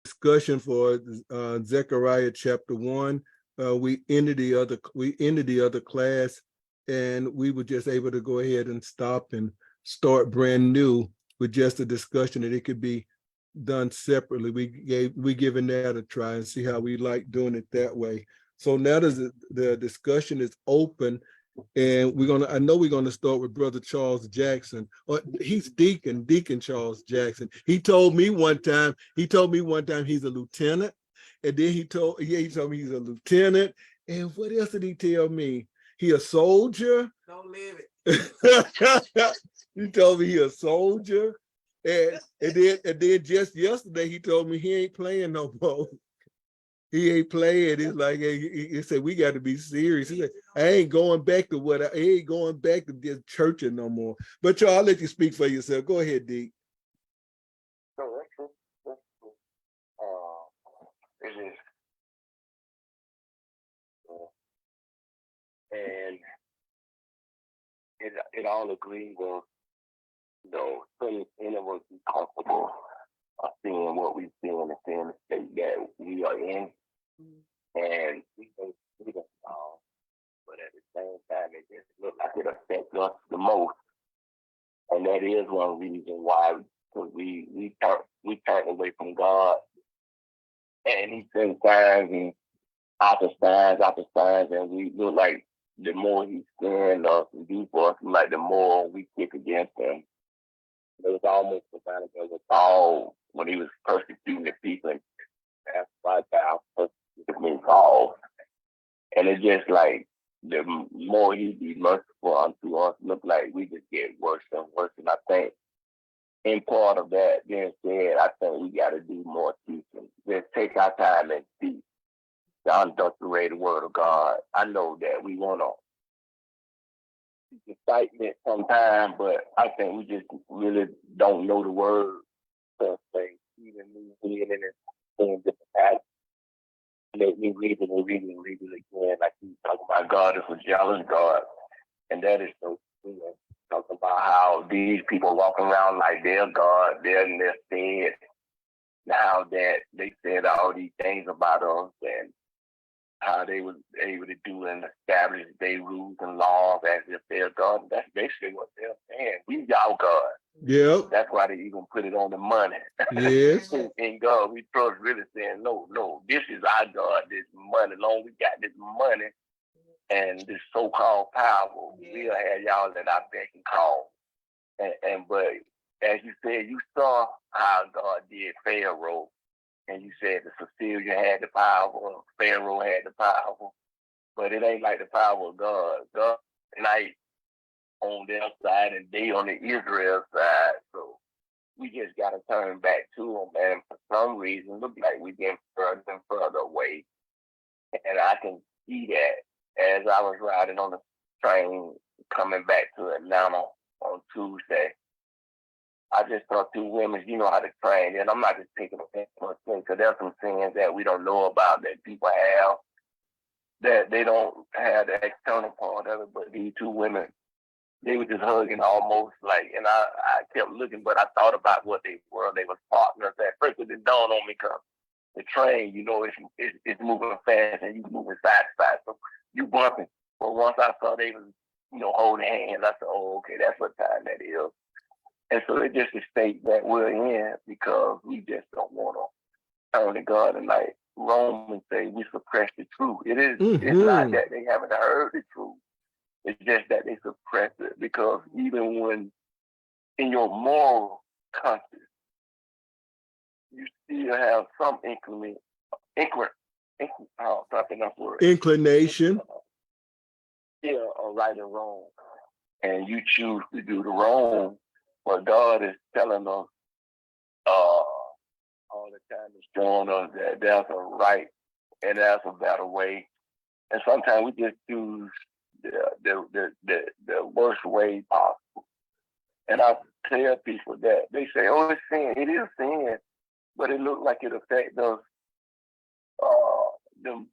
discussion for Zechariah chapter 1. We ended the other class, and we were just able to go ahead and stop and start brand new with just a discussion, that it could be done separately. We giving that a try and see how we like doing it that way. So now the discussion is open, and I know we're gonna start with Brother Charles Jackson. Or he's Deacon Charles Jackson. He told me one time he's a lieutenant, and then he told me he's a lieutenant. And what else did he tell me? He a soldier. Don't live it. He told me he a soldier. And then just yesterday he told me he ain't playing no more. He ain't playing. It's like he said we got to be serious. He said I ain't going back to just churching no more. But y'all, I'll let you speak for yourself. Go ahead, D. No, that's true. That's true. It is, and it all agrees with, any of us be comfortable seeing what we see and seeing the state that we are in, and we don't but at the same time, it just looks like it affects us the most, and that is one reason why, because we turn away from God, and He sends signs and after signs, and we look like the more He sends us and do for us, like the more we kick against Him. It was almost the kind of with Saul when he was persecuting the people, and that's why Saul persecuted Saul. And it's just like the more He be merciful unto us, look like we just get worse and worse. And I think in part of that being said, I think we got to do more teaching. Just take our time and teach the unadulterated word of God. I know that we want to excitement sometimes, but I think we just really don't know the word. So even me reading it in different passages, let me read it again. Like he's talking about God is a jealous God, and that is so true. Talking about how these people walking around like they're God, they're in their stead. Now that they said all these things about us, and how they was able to do and establish their rules and laws as if they're God. That's basically what they're saying. We y'all God. Yeah. That's why they even put it on the money. Yes. In God, we trust really saying, no, this is our God, this money. Long we got this money and this so-called power, we'll have y'all at our beck and call. But as you said, you saw how God did Pharaoh. And you said the Sicilian had the power, Pharaoh had the power, but it ain't like the power of God. God night on their side and they on the Israel side. So we just got to turn back to them. And for some reason, look like we're getting further and further away. And I can see that as I was riding on the train coming back to Atlanta on Tuesday. I just saw two women, you know how to train, and I'm not just taking offense because there's some things that we don't know about that people have, that they don't have the external part of it, but these two women, they were just hugging almost like, and I kept looking, but I thought about what they were. They were partners. At first it didn't dawn on me because the train, it's moving fast and you moving side to side, so you bumping. But once I saw they was, holding hands, I said, oh, okay, that's what time that is. And so it's just a state that we're in because we just don't want to turn to God. And like Romans say, we suppress the truth. It's not that they haven't heard the truth. It's just that they suppress it because even when in your moral conscience, you still have some inclination. Yeah, or right or wrong. And you choose to do the wrong. But God is telling us all the time, is showing us that there's a right and there's a better way. And sometimes we just choose the worst way possible. And I tell people that they say, "Oh, it's sin. It is sin, but it looks like it affects us the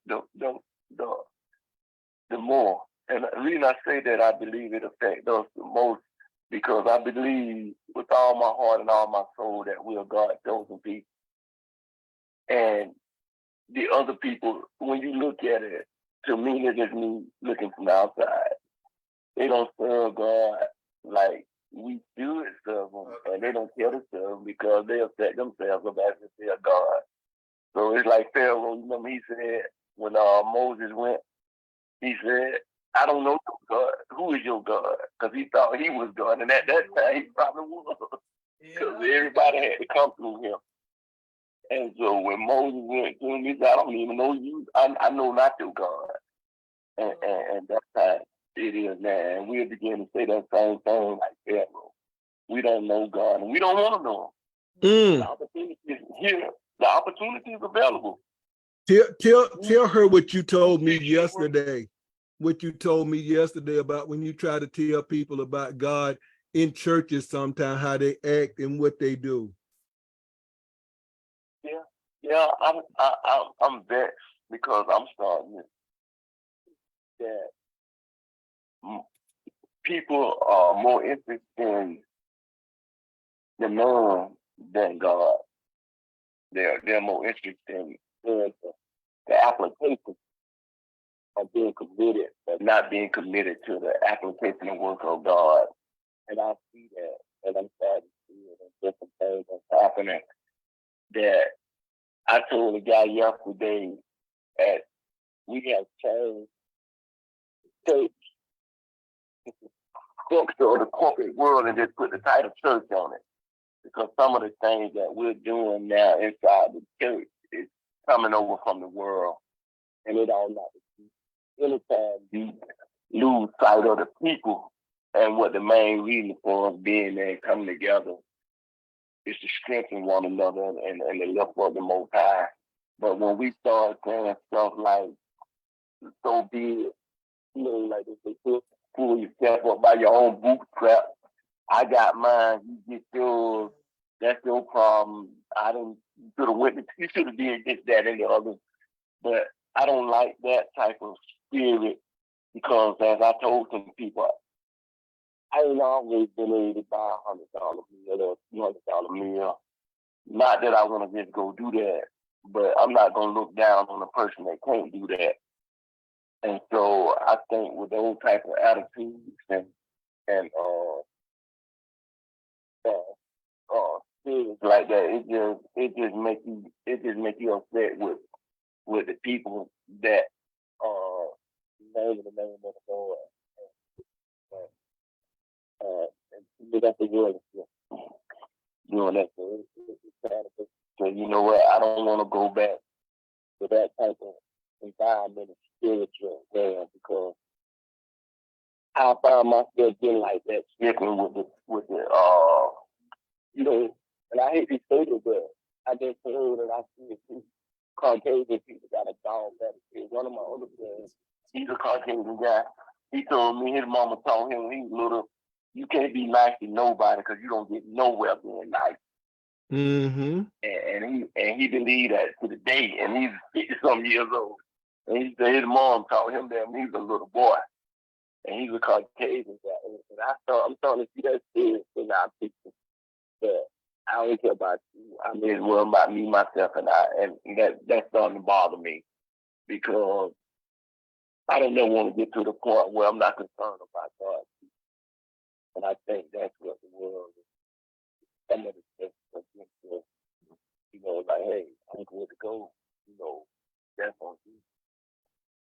more." And the reason I say that, I believe it affects us the most. Because I believe with all my heart and all my soul that we are God's chosen people. And the other people, when you look at it, to me, it's just me looking from the outside. They don't serve God like we should serve Him, and they don't care to serve Him because they'll set themselves up as if they're God. So it's like Pharaoh. You remember he said when Moses went, he said, "I don't know your God. Who is your God?" Because he thought he was God, and at that time he probably was, because everybody had to come through him. And so when Moses went to him, he said, "I don't even know you. I know not your God." And that's how it is now. And we'll begin to say that same thing like Pharaoh. We don't know God, and we don't want to know Him. The opportunity is here. The opportunity is available. Tell her what you told me yesterday. What you told me yesterday about when you try to tell people about God in churches sometimes, how they act and what they do. Yeah, I'm vexed because I'm starting that people are more interested in the man than God. They're more interested in the application of being committed, but not being committed to the application and work of God. And I see that, and I'm sad to see it, and different things that's happening. That I told a guy yesterday that we have changed church structure of the corporate world and just put the title church on it. Because some of the things that we're doing now inside the church is coming over from the world. And it all not anytime you lose sight of the people and what the main reason for us being there and coming together is to strengthen one another and to lift up the Most High. But when we start saying stuff like, so be it, like they say, pull yourself up by your own bootstrap. I got mine, you get yours. That's your problem. You should have did this, that, and the other. But I don't like that type of spirit because, as I told some people, I ain't always been able to buy $100 meal or $200 meal. Not that I want to just go do that, but I'm not going to look down on a person that can't do that. And so I think with those type of attitudes and things like that, it just make you upset with the people that name the name of the Lord. And that's the word. Doing that. So you know what? I don't want to go back to that type of environment of spiritual there because I found myself getting like that, stricken with the and I hate to say it, but I just told that I see it. Caucasian people got a dog that is one of my other friends. He's a Caucasian guy. He told me his mama told him when he was little, you can't be nice to nobody because you don't get nowhere being nice. Mm-hmm. And he believed that to the day, and he's 50-some years old. And he said his mom taught him that when he was a little boy, and he's a Caucasian guy. And I'm starting to see that spirit in our people. That I don't care about you. I mean, as well about me, myself, and I. And that's starting to bother me because I don't never want to get to the point where I'm not concerned about God. And I think that's what the world is. Some of the stuff, like, hey, I'm going to go, that's on you.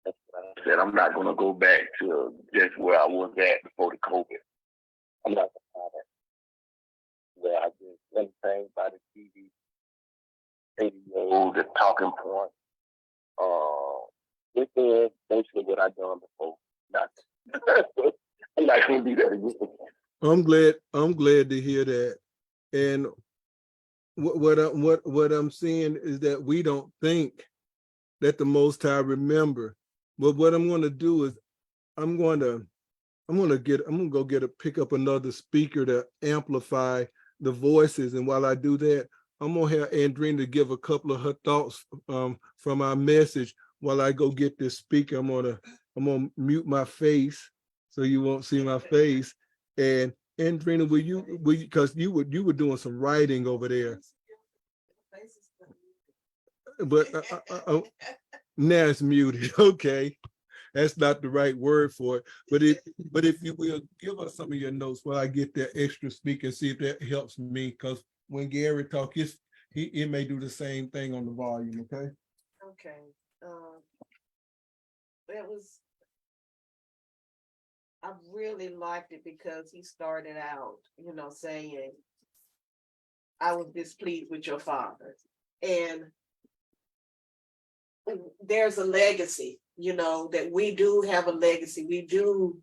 That's what I said. I'm not going to go back to just where I was at before the COVID. I'm not going to try that. Where I just anything by the TV, radio, the talking point. This is basically what I've done before. I'm not going to do that again. I'm glad to hear that. And what I'm seeing is that we don't think that the Most High remember. But what I'm going to do is I'm going to go pick up another speaker to amplify the voices. And while I do that, I'm gonna have Andrina give a couple of her thoughts from our message while I go get this speaker. I'm gonna mute my face so you won't see my face. And Andrina, will you because you were doing some writing over there. but now it's muted. Okay, that's not the right word for it. But if you will give us some of your notes while I get that extra speaker, see if that helps me. Because when Gary talks, it may do the same thing on the volume. Okay. Okay. That was, I really liked it because he started out, saying, I was displeased with your father. And there's a legacy, that we do have a legacy. We do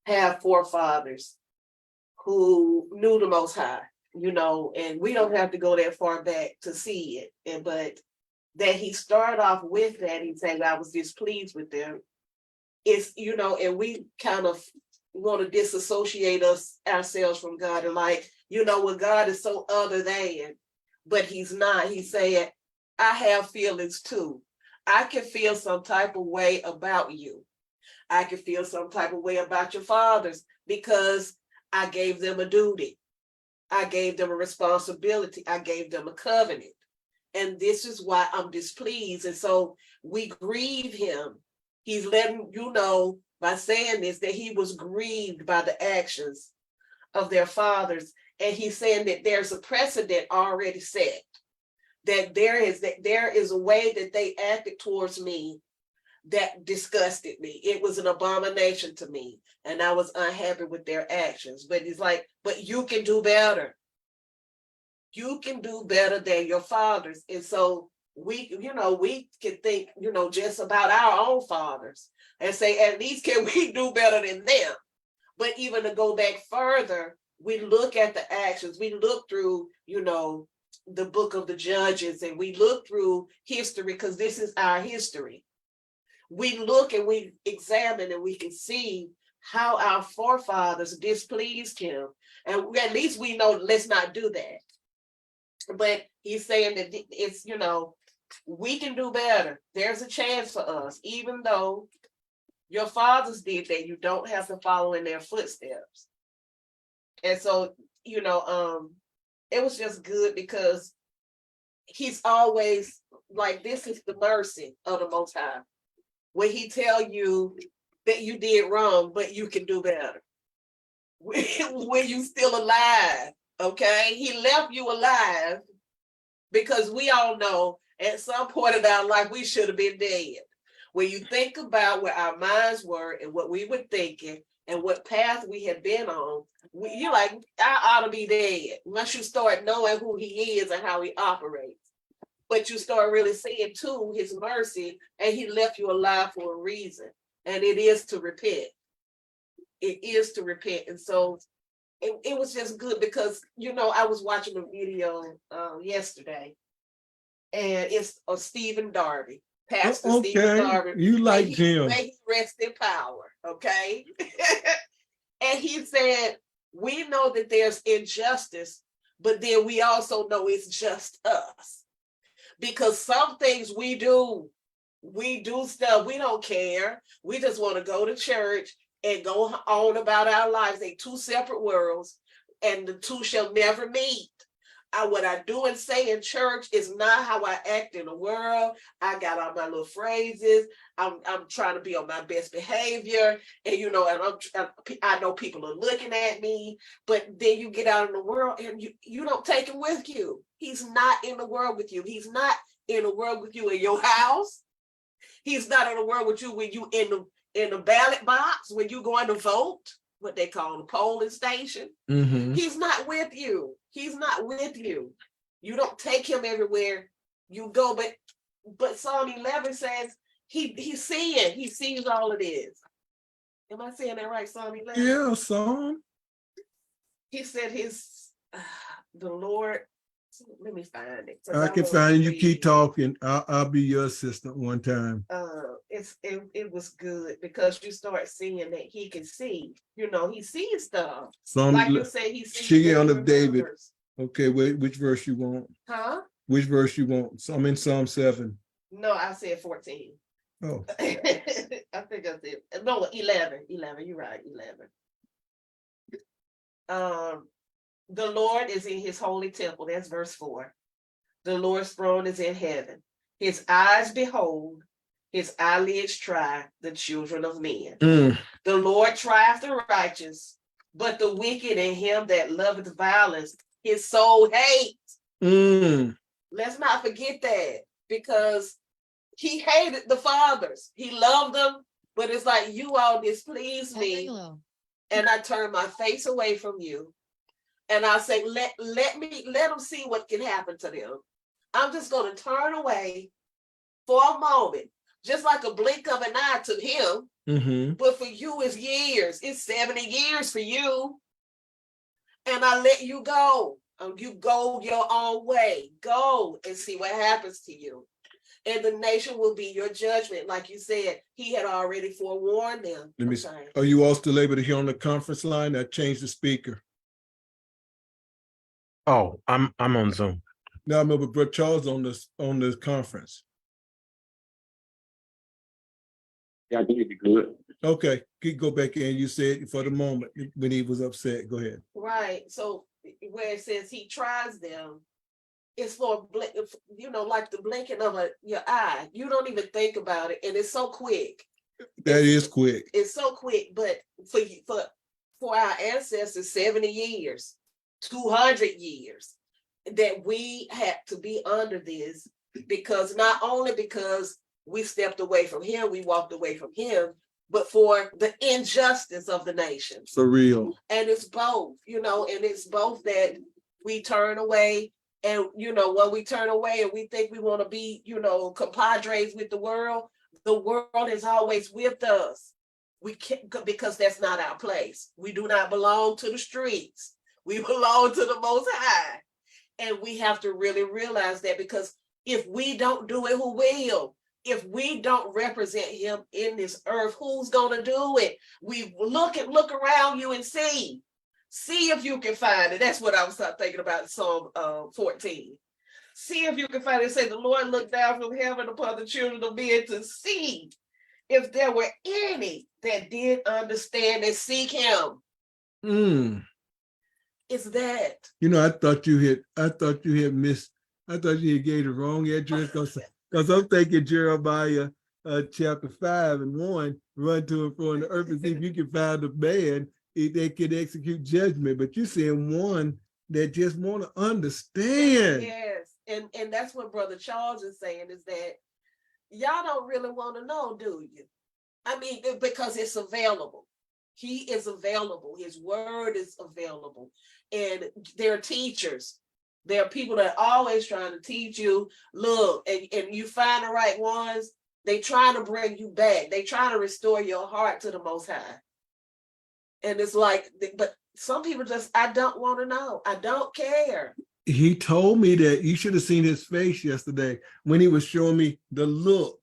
have forefathers who knew the Most High, and we don't have to go that far back to see it. But that he started off with that, he said, I was displeased with them. It's, and we kind of want to disassociate ourselves from God and well, God is so other than, but he's not. He said, I have feelings too. I can feel some type of way about you. I can feel some type of way about your fathers because I gave them a duty. I gave them a responsibility. I gave them a covenant. And this is why I'm displeased. And so we grieve him. He's letting you know by saying this that he was grieved by the actions of their fathers. And he's saying that there's a precedent already set, that there is a way that they acted towards me that disgusted me. It was an abomination to me, and I was unhappy with their actions. But he's like, but you can do better. You can do better than your fathers. And so we can think, just about our own fathers and say, at least can we do better than them? But even to go back further, we look at the actions, we look through, the book of the Judges, and we look through history, because this is our history. We look and we examine and we can see how our forefathers displeased him. And at least we know, let's not do that. But he's saying that it's, we can do better. There's a chance for us, even though your fathers did that, you don't have to follow in their footsteps. And so, it was just good because he's always like, this is the mercy of the Most High, when he tell you that you did wrong, but you can do better. When you still alive, okay? He left you alive because we all know at some point in our life we should have been dead. When you think about where our minds were and what we were thinking and what path we had been on, you're like, I ought to be dead. Once you start knowing who he is and how he operates. But you start really seeing too his mercy, and he left you alive for a reason. And it is to repent. It is to repent. And so it was just good because, I was watching a video yesterday, and it's of Stephen Darby. Pastor Stephen Darby. You like him. May he rest in power, okay? And he said, we know that there's injustice, but then we also know it's just us. Because some things we do stuff, we don't care. We just want to go to church and go on about our lives. They two separate worlds, and the two shall never meet. What I do and say in church is not how I act in the world. I got all my little phrases. I'm trying to be on my best behavior, and I know people are looking at me. But then you get out in the world, and you don't take him with you. He's not in the world with you. He's not in the world with you in your house. He's not in the world with you when you in the ballot box, when you going to vote, what they call the polling station. Mm-hmm. He's not with you. He's not with you. You don't take him everywhere you go. But Psalm 11 says he's seeing. He sees all it is. Am I saying that right, Psalm 11? Yeah, Psalm. He said the Lord. Let me find it. I can find it. You keep talking. I'll be your assistant one time. It was good because you start seeing that he can see. He sees stuff. Psalm, like you say, he sees. Children of David. Okay, wait, which verse you want? Huh? Which verse you want? I'm in Psalm 7. No, I said 14. Oh. I think I said no, 11. 11. You're right, 11. The Lord is in his holy temple. That's verse 4. The Lord's throne is in heaven. His eyes behold, his eyelids try the children of men. The Lord trieth the righteous, but the wicked and him that loveth violence, his soul hates. Let's not forget that, because he hated the fathers. He loved them, but it's like, you all displease me, and I turn my face away from you. And I say, let them see what can happen to them. I'm just going to turn away for a moment, just like a blink of an eye to him. But for you, it's years. It's 70 years for you. And I let you go. You go your own way. Go and see what happens to you. And the nation will be your judgment. Like you said, he had already forewarned them. Are you all still able to hear on the conference line? I changed the speaker. Oh, I'm on Zoom. No, I remember Brother Charles on this conference. Yeah, I think it'd be good. Okay, go back in. You said for the moment when he was upset. Go ahead. Right. So where it says he tries them, it's for, like the blinking of your eye. You don't even think about it, and it's so quick. That is quick. It's so quick, but for our ancestors, 70 years, 200 years, that we had to be under this, because not only because we stepped away from him, we walked away from him, but for the injustice of the nation. For real. And it's both, and it's both that we turn away. And, when we turn away and we think we want to be, compadres with the world is always with us. We can't, because that's not our place. We do not belong to the streets. We belong to the Most High. And we have to really realize that, because if we don't do it, who will? If we don't represent him in this earth, who's going to do it? We look around you and see if you can find it. That's what I was thinking about Psalm 14. See if you can find it. Say, the Lord looked down from heaven upon the children of men to see if there were any that did understand and seek him. It's that. I thought you had missed. I thought you had gave the wrong address, because I'm thinking Jeremiah chapter 5:1, run to and fro on the earth and see if you can find a man that can execute judgment. But you're saying one that just want to understand. Yes, and that's what Brother Charles is saying, is that y'all don't really want to know, do you? I mean, because it's available. He is available. His word is available. And there are teachers. There are people that are always trying to teach you. Look, and you find the right ones, they trying to bring you back. They trying to restore your heart to the Most High. And it's like, but some people just, I don't want to know. I don't care. He told me that. You should have seen his face yesterday when he was showing me the look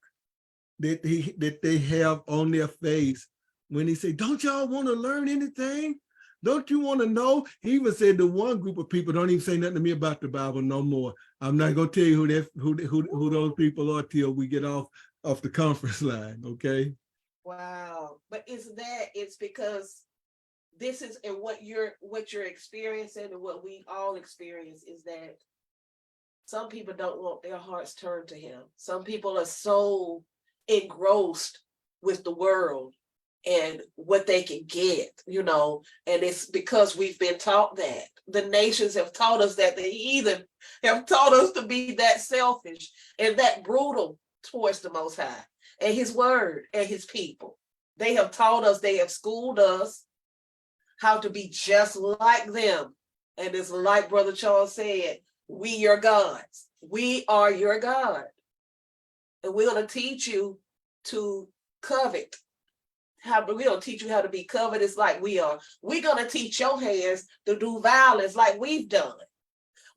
that they have on their face when he said, don't y'all want to learn anything? Don't you want to know? He even said the one group of people don't even say nothing to me about the Bible no more. I'm not going to tell you who those people are till we get off the conference line, okay? Wow. But it's because this is, and what you're experiencing and what we all experience is that some people don't want their hearts turned to him. Some people are so engrossed with the world and what they can get, and it's because we've been taught that. The nations have taught us that. The heathen have taught us to be that selfish and that brutal towards the Most High and his word and his people. They have taught us, they have schooled us how to be just like them. And it's like Brother Charles said, we your gods. We are your God. And we're going to teach you to covet. We're going to teach you how to be covetous like we are. We're going to teach your hands to do violence like we've done.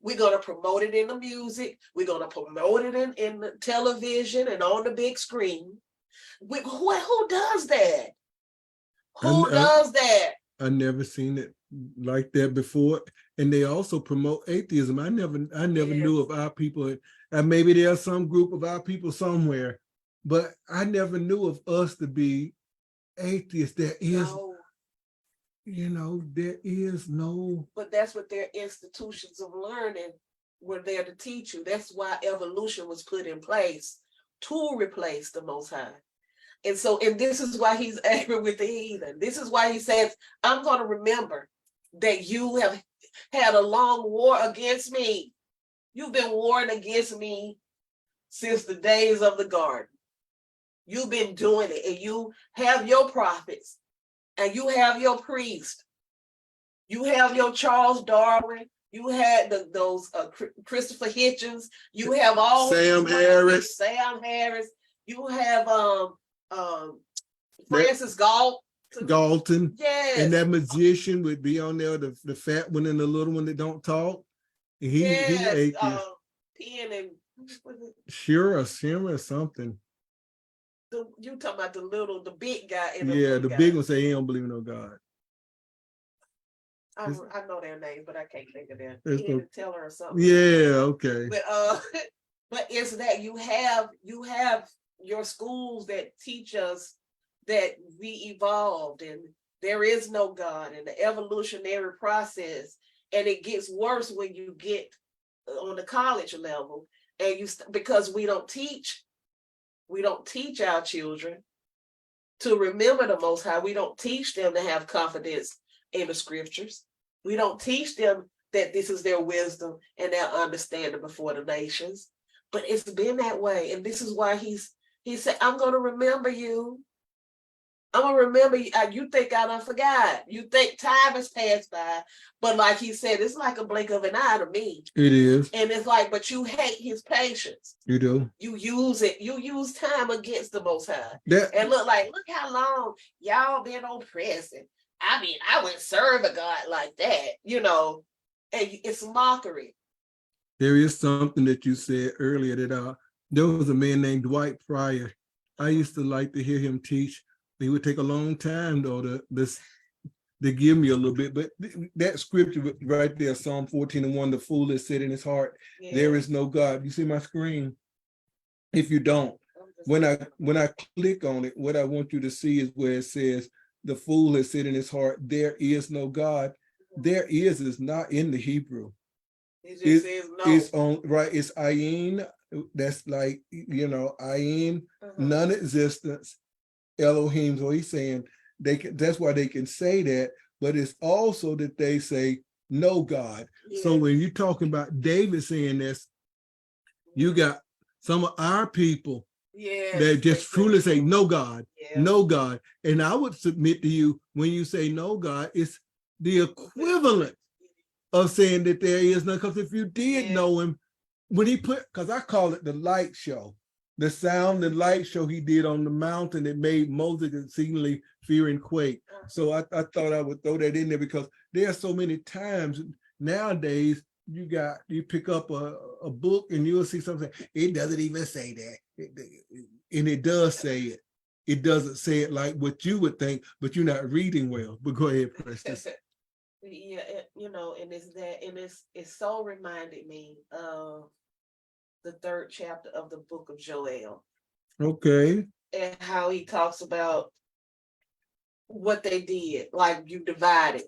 We're going to promote it in the music. We're going to promote it in the television and on the big screen. Who does that? Who does that? I never seen it like that before. And they also promote atheism. I never knew of our people, and maybe there's some group of our people somewhere, but I never knew of us to be atheists. There is, there is no. But that's what their institutions of learning were there to teach you. That's why evolution was put in place to replace the Most High. And so, and this is why he's angry with the heathen. This is why he says, I'm going to remember that you have had a long war against me. You've been warring against me since the days of the garden. You've been doing it, and you have your prophets, and you have your priests. You have your Charles Darwin. You had those Christopher Hitchens. You have all Sam Harris. Sam Harris. You have Francis Galton. Yes. And that magician would be on there, the fat one and the little one that don't talk. And he ate Penn and Shira or something. You talking about the big guy and the big one say he don't believe in no God. I know their name, but I can't think of them. Tell her or something. Yeah, okay. But it's that you have your schools that teach us that we evolved and there is no God and the evolutionary process, and it gets worse when you get on the college level, and because we don't teach our children to remember the Most High. We don't teach them to have confidence in the scriptures. We don't teach them that this is their wisdom and their understanding before the nations. But it's been that way. And this is why he said, I'm going to remember you. I'm going to remember you. You think I done forgot. You think time has passed by. But like he said, it's like a blink of an eye to me. It is. And it's like, but you hate his patience. You do. You use it. You use time against the Most High. And look how long y'all been oppressed. I mean, I wouldn't serve a God like that, and it's mockery. There is something that you said earlier that there was a man named Dwight Pryor. I used to like to hear him teach. He would take a long time though to give me a little bit, but that scripture right there, Psalm 14:1, the fool has said in his heart, there is no God. You see my screen? If you don't, when I click on it, what I want you to see is where it says, the fool has said in his heart, there is no God. There is not in the Hebrew. It just says no. It's on, right? It's ayin. That's like, ayin, non-existence, Elohim. So he's saying that's why they can say that, but it's also that they say no God. Yeah. So when you're talking about David saying this, you got some of our people that just truly say no God, no God. And I would submit to you, when you say no God, it's the equivalent of saying that there is none. Because if you did know him, when he because I call it the light show, the sound and light show he did on the mountain that made Moses exceedingly fear and quake. So I thought I would throw that in there, because there are so many times nowadays you pick up a book and you'll see something, it doesn't even say that. And it does say it. It doesn't say it like what you would think, but you're not reading well. But go ahead, Preston. And it's that, and it so reminded me of the 3rd chapter of the book of Joel. Okay. And how he talks about what they did. Like, you divided.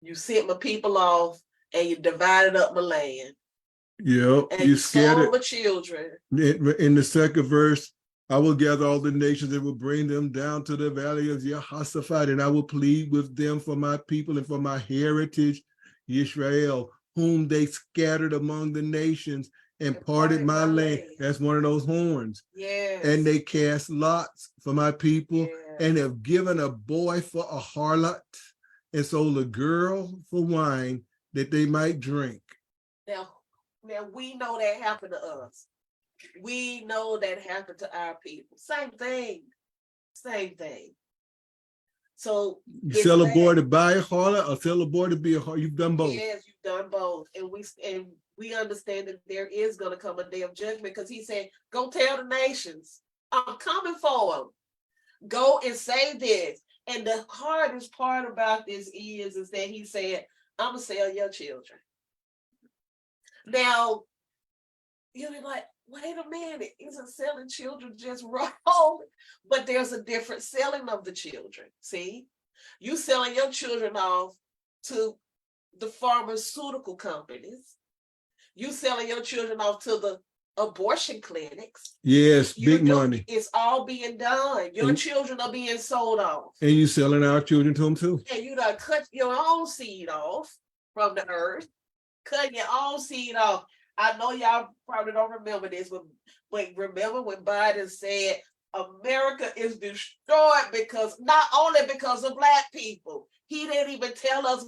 You sent my people off and you divided up my land. Yep. And you scattered my children. In the 2nd verse, I will gather all the nations and will bring them down to the valley of Jehoshaphat, and I will plead with them for my people and for my heritage, Israel, whom they scattered among the nations and parted my land. That's one of those horns. Yes. And they cast lots for my people and have given a boy for a harlot and sold a girl for wine that they might drink. Now we know that happened to us. We know that happened to our people. Same thing. So you sell a boy to buy a harlot or sell a boy to be a harlot. You've done both. Yes, you've done both. And we understand that there is going to come a day of judgment, because he said, go tell the nations, I'm coming for them. Go and say this. And the hardest part about this is that he said, I'm going to sell your children. Now, you'll be like, wait a minute, isn't selling children just wrong? But there's a different selling of the children. See, you selling your children off to the pharmaceutical companies. You selling your children off to the abortion clinics. Yes, big money. It's all being done. Your children are being sold off. And you selling our children to them too. And you done cut your own seed off from the earth, cutting your own seed off. I know y'all probably don't remember this, but remember when Biden said America is destroyed not only because of Black people. He didn't even tell us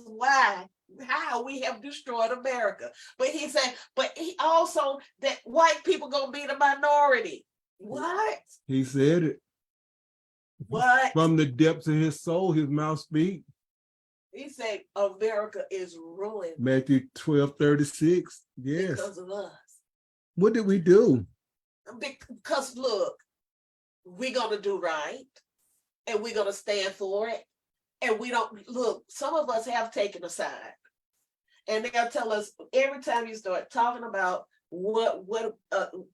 how we have destroyed America. But he said, but he also that white people gonna be the minority. What? He said it. What? From the depths of his soul, his mouth speak. He said America is ruined. Matthew 12:36. Yes. Because of us. What did we do? Because look, we're gonna do right, and we're gonna stand for it. And we don't look, some of us have taken a side. And they'll tell us every time you start talking about what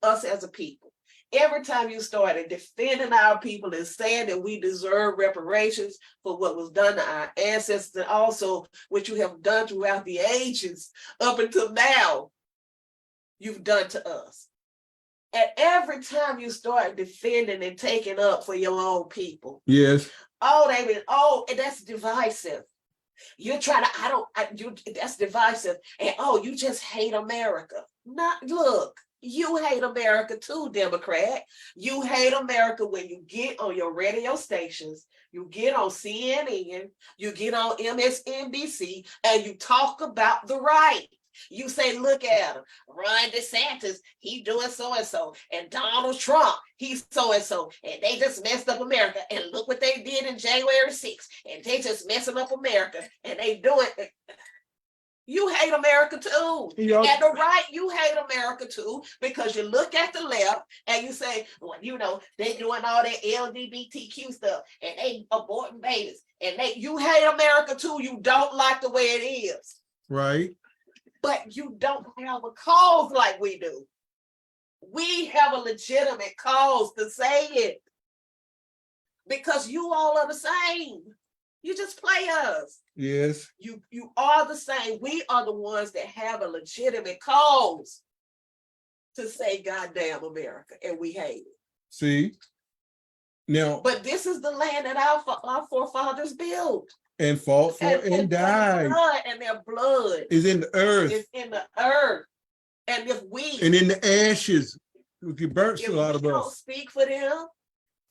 us as a people, every time you started defending our people and saying that we deserve reparations for what was done to our ancestors, and also what you have done throughout the ages up until now, you've done to us. And every time you start defending and taking up for your own people, yes, and that's divisive. You're trying to, that's divisive. And you just hate America. Look, you hate America too, Democrat. You hate America when you get on your radio stations, you get on CNN, you get on MSNBC, and you talk about the right. You say, look at him, Ron DeSantis, he doing so-and-so, and Donald Trump, he's so-and-so, and they just messed up America, and look what they did in January 6th, and they just messing up America, and they doing it. You hate America too. Yep. At the right, you hate America too, because you look at the left and you say, well, they doing all that LGBTQ stuff, and they aborting babies, and you hate America too. You don't like the way it is. Right. But you don't have a cause like we do. We have a legitimate cause to say it. Because you all are the same. You just play us. Yes. You are the same. We are the ones that have a legitimate cause to say goddamn America, and we hate it. See? Now. But this is the land that our forefathers built. And fought for and died. Their blood is in the earth. It's in the earth. And if we and in the ashes, you burnt a lot of us. Don't speak for them,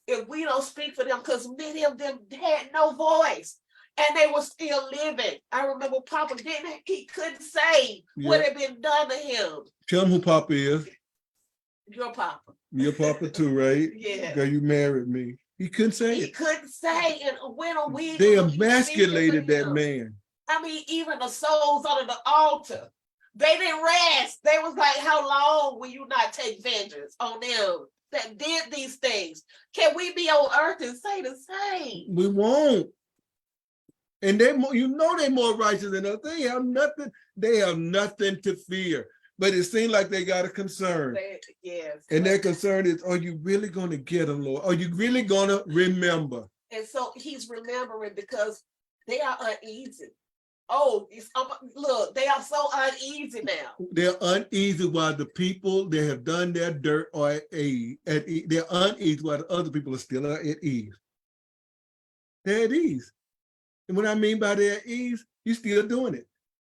if we don't speak for them, because many of them had no voice and they were still living. I remember Papa he couldn't say what had been done to him. Tell him who Papa is. Your Papa. Your Papa too, right? Yeah. Girl, you married me. He couldn't say it. He couldn't say, and when a week they emasculated that man. I mean, even the souls under the altar, they didn't rest. They was like, how long will you not take vengeance on them that did these things? Can we be on earth and say the same? We won't. And they're more righteous than us. They have nothing. They have nothing to fear. But it seems like they got a concern. Yes. And their concern is, are you really going to get them, Lord? Are you really going to remember? And so he's remembering because they are uneasy. Look, they are so uneasy now. They're uneasy while the people that have done their dirt are at ease. They're uneasy while the other people are still at ease. They're at ease. And what I mean by they're at ease, you're still doing it.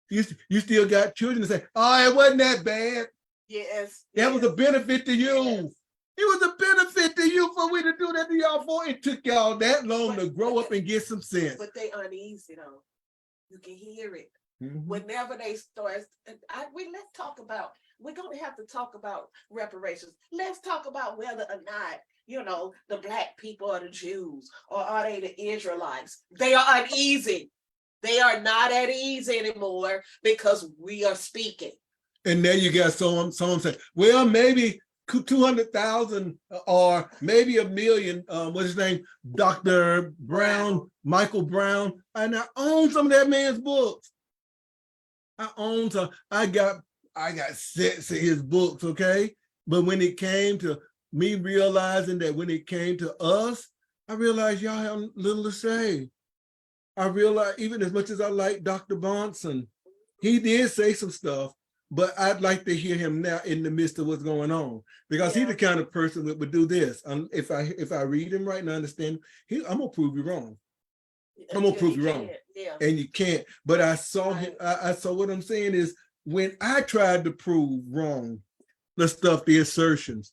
You still got children that say, oh, it wasn't that bad. Yes. That was a benefit to you. Yes. It was a benefit to you for we to do that to y'all for. It took y'all that long to grow up and get some sense. But they uneasy though. You can hear it. Mm-hmm. Whenever they start, we're going to have to talk about reparations. Let's talk about whether or not, the Black people are the Jews or are they the Israelites? They are uneasy. They are not at ease anymore because we are speaking. And then you got someone say, well, maybe 200,000 or maybe 1 million, what's his name? Dr. Brown, Michael Brown. And I own some of that man's books. I got sets of his books, okay? But when it came to me realizing that when it came to us, I realized y'all have little to say. I realized even as much as I like Dr. Bonson, he did say some stuff, but I'd like to hear him now in the midst of what's going on, because he's Yeah. the kind of person that would do this. If I read him right and understand, I'm gonna prove you wrong. I'm gonna prove you wrong. can't. Yeah. And you can't. But I saw him. I saw what I'm saying is when I tried to prove wrong the stuff, the assertions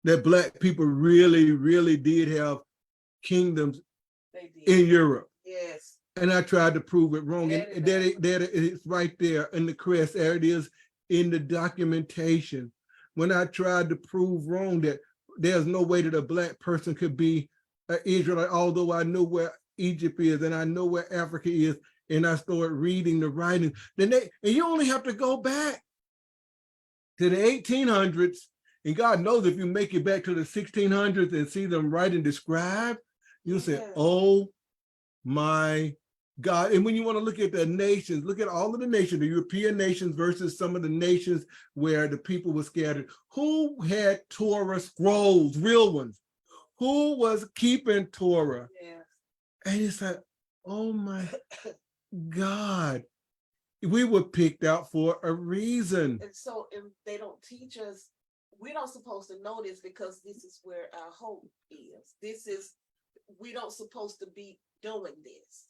that Black people really, really did have kingdoms They did. in Europe. Yes. And I tried to prove it wrong. That And is it's right there in the crest. There it is in the documentation. When I tried to prove wrong that there's no way that a Black person could be an Israelite, although I know where Egypt is and I know where Africa is, and I started reading the writing. And you only have to go back to the 1800s, and God knows if you make it back to the 1600s and see them write and describe, you'll say, Yeah. oh my God. And when you want to look at the nations, look at all of the nations, the European nations versus some of the nations where the people were scattered. Who had Torah scrolls, real ones? Who was keeping Torah? Yeah. And it's like, oh my God, we were picked out for a reason. And so if they don't teach us, we're not supposed to know this because this is where our hope is. We don't supposed to be doing this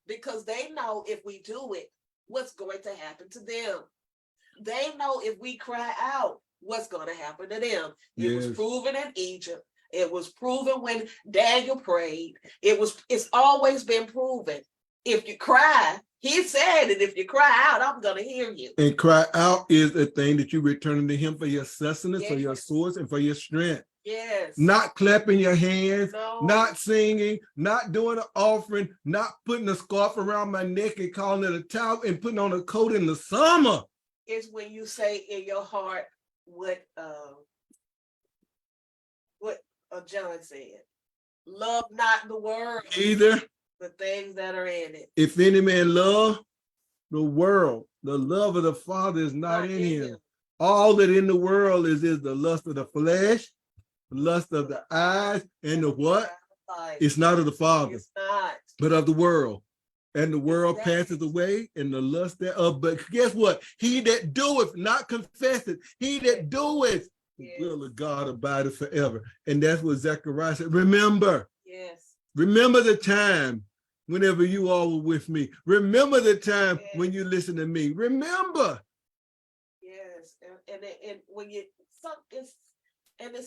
because they know if we do it, what's going to happen to them. They know if we cry out, what's going to happen to them. It was Yes. proven in Egypt. It was proven when Daniel prayed. It's always been proven. If you cry, he said it. If you cry out, I'm going to hear you. And cry out is the thing that you return to him for your sustenance, for your Yes. source, and for your strength. Yes. Not clapping your hands, No. not singing, not doing an offering, not putting a scarf around my neck and calling it a towel and putting on a coat in the summer. It's when you say in your heart what John said. Love not the world, Either the things that are in it. if any man love the world, the love of the Father is not Not in in him. him. All that in the world is the lust of the flesh, the lust of the eyes, and the what? It's not of the Father, It's not. but of the world. And the world Exactly. passes away, and the lust thereof. But guess what? He that doeth, not confesseth, he that doeth, the Yes. will of God abideth forever. And that's what Zechariah said. Remember Yes. the time whenever you all were with me. Remember the time Yes. when you listen to me. Remember. Yes. And when it's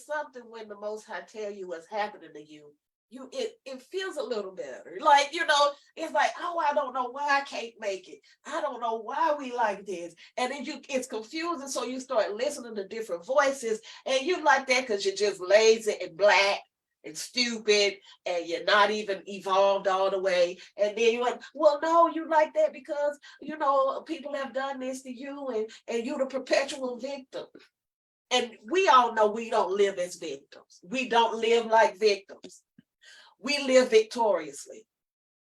something when the Most High tell you what's happening to you. It feels a little better. Like, it's like, oh, I don't know why I can't make it. I don't know why we like this. And then it's confusing. So you start listening to different voices and you like that because you're just lazy and black and stupid and you're not even evolved all the way. And then you're like, well, no, you like that because, people have done this to you and you're the perpetual victim. And we all know we don't live as victims. We don't live like victims. We live victoriously.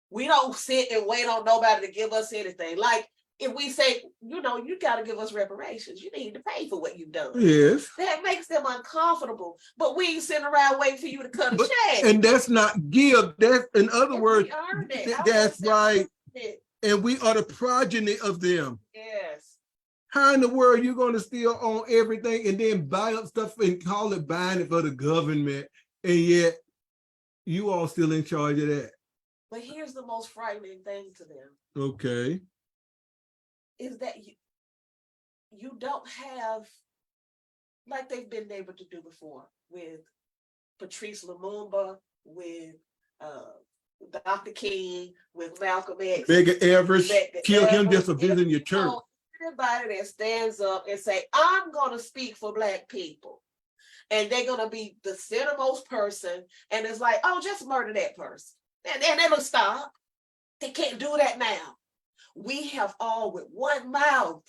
We don't sit and wait on nobody to give us anything. Like if we say, you got to give us reparations. You need to pay for what you've done. Yes. That makes them uncomfortable. But we ain't sitting around waiting for you to cut a check. And that's not give. That's, in other And words, we earned it. that's right. It. And we are the progeny of them. Yes. How in the world you going to still own everything and then buy up stuff and call it buying it for the government, and yet you all still in charge of that? But here's the most frightening thing to them. Okay. Is that you don't have, like they've been able to do before with Patrice Lumumba, with Dr. King, with Malcolm X. Medgar Evers, kill him just for Evers, visiting your church. Anybody that stands up and say, I'm going to speak for Black people. And they're going to be the centermost person. And it's like, oh, just murder that person. And it'll stop. They can't do that now. We have all with one mouth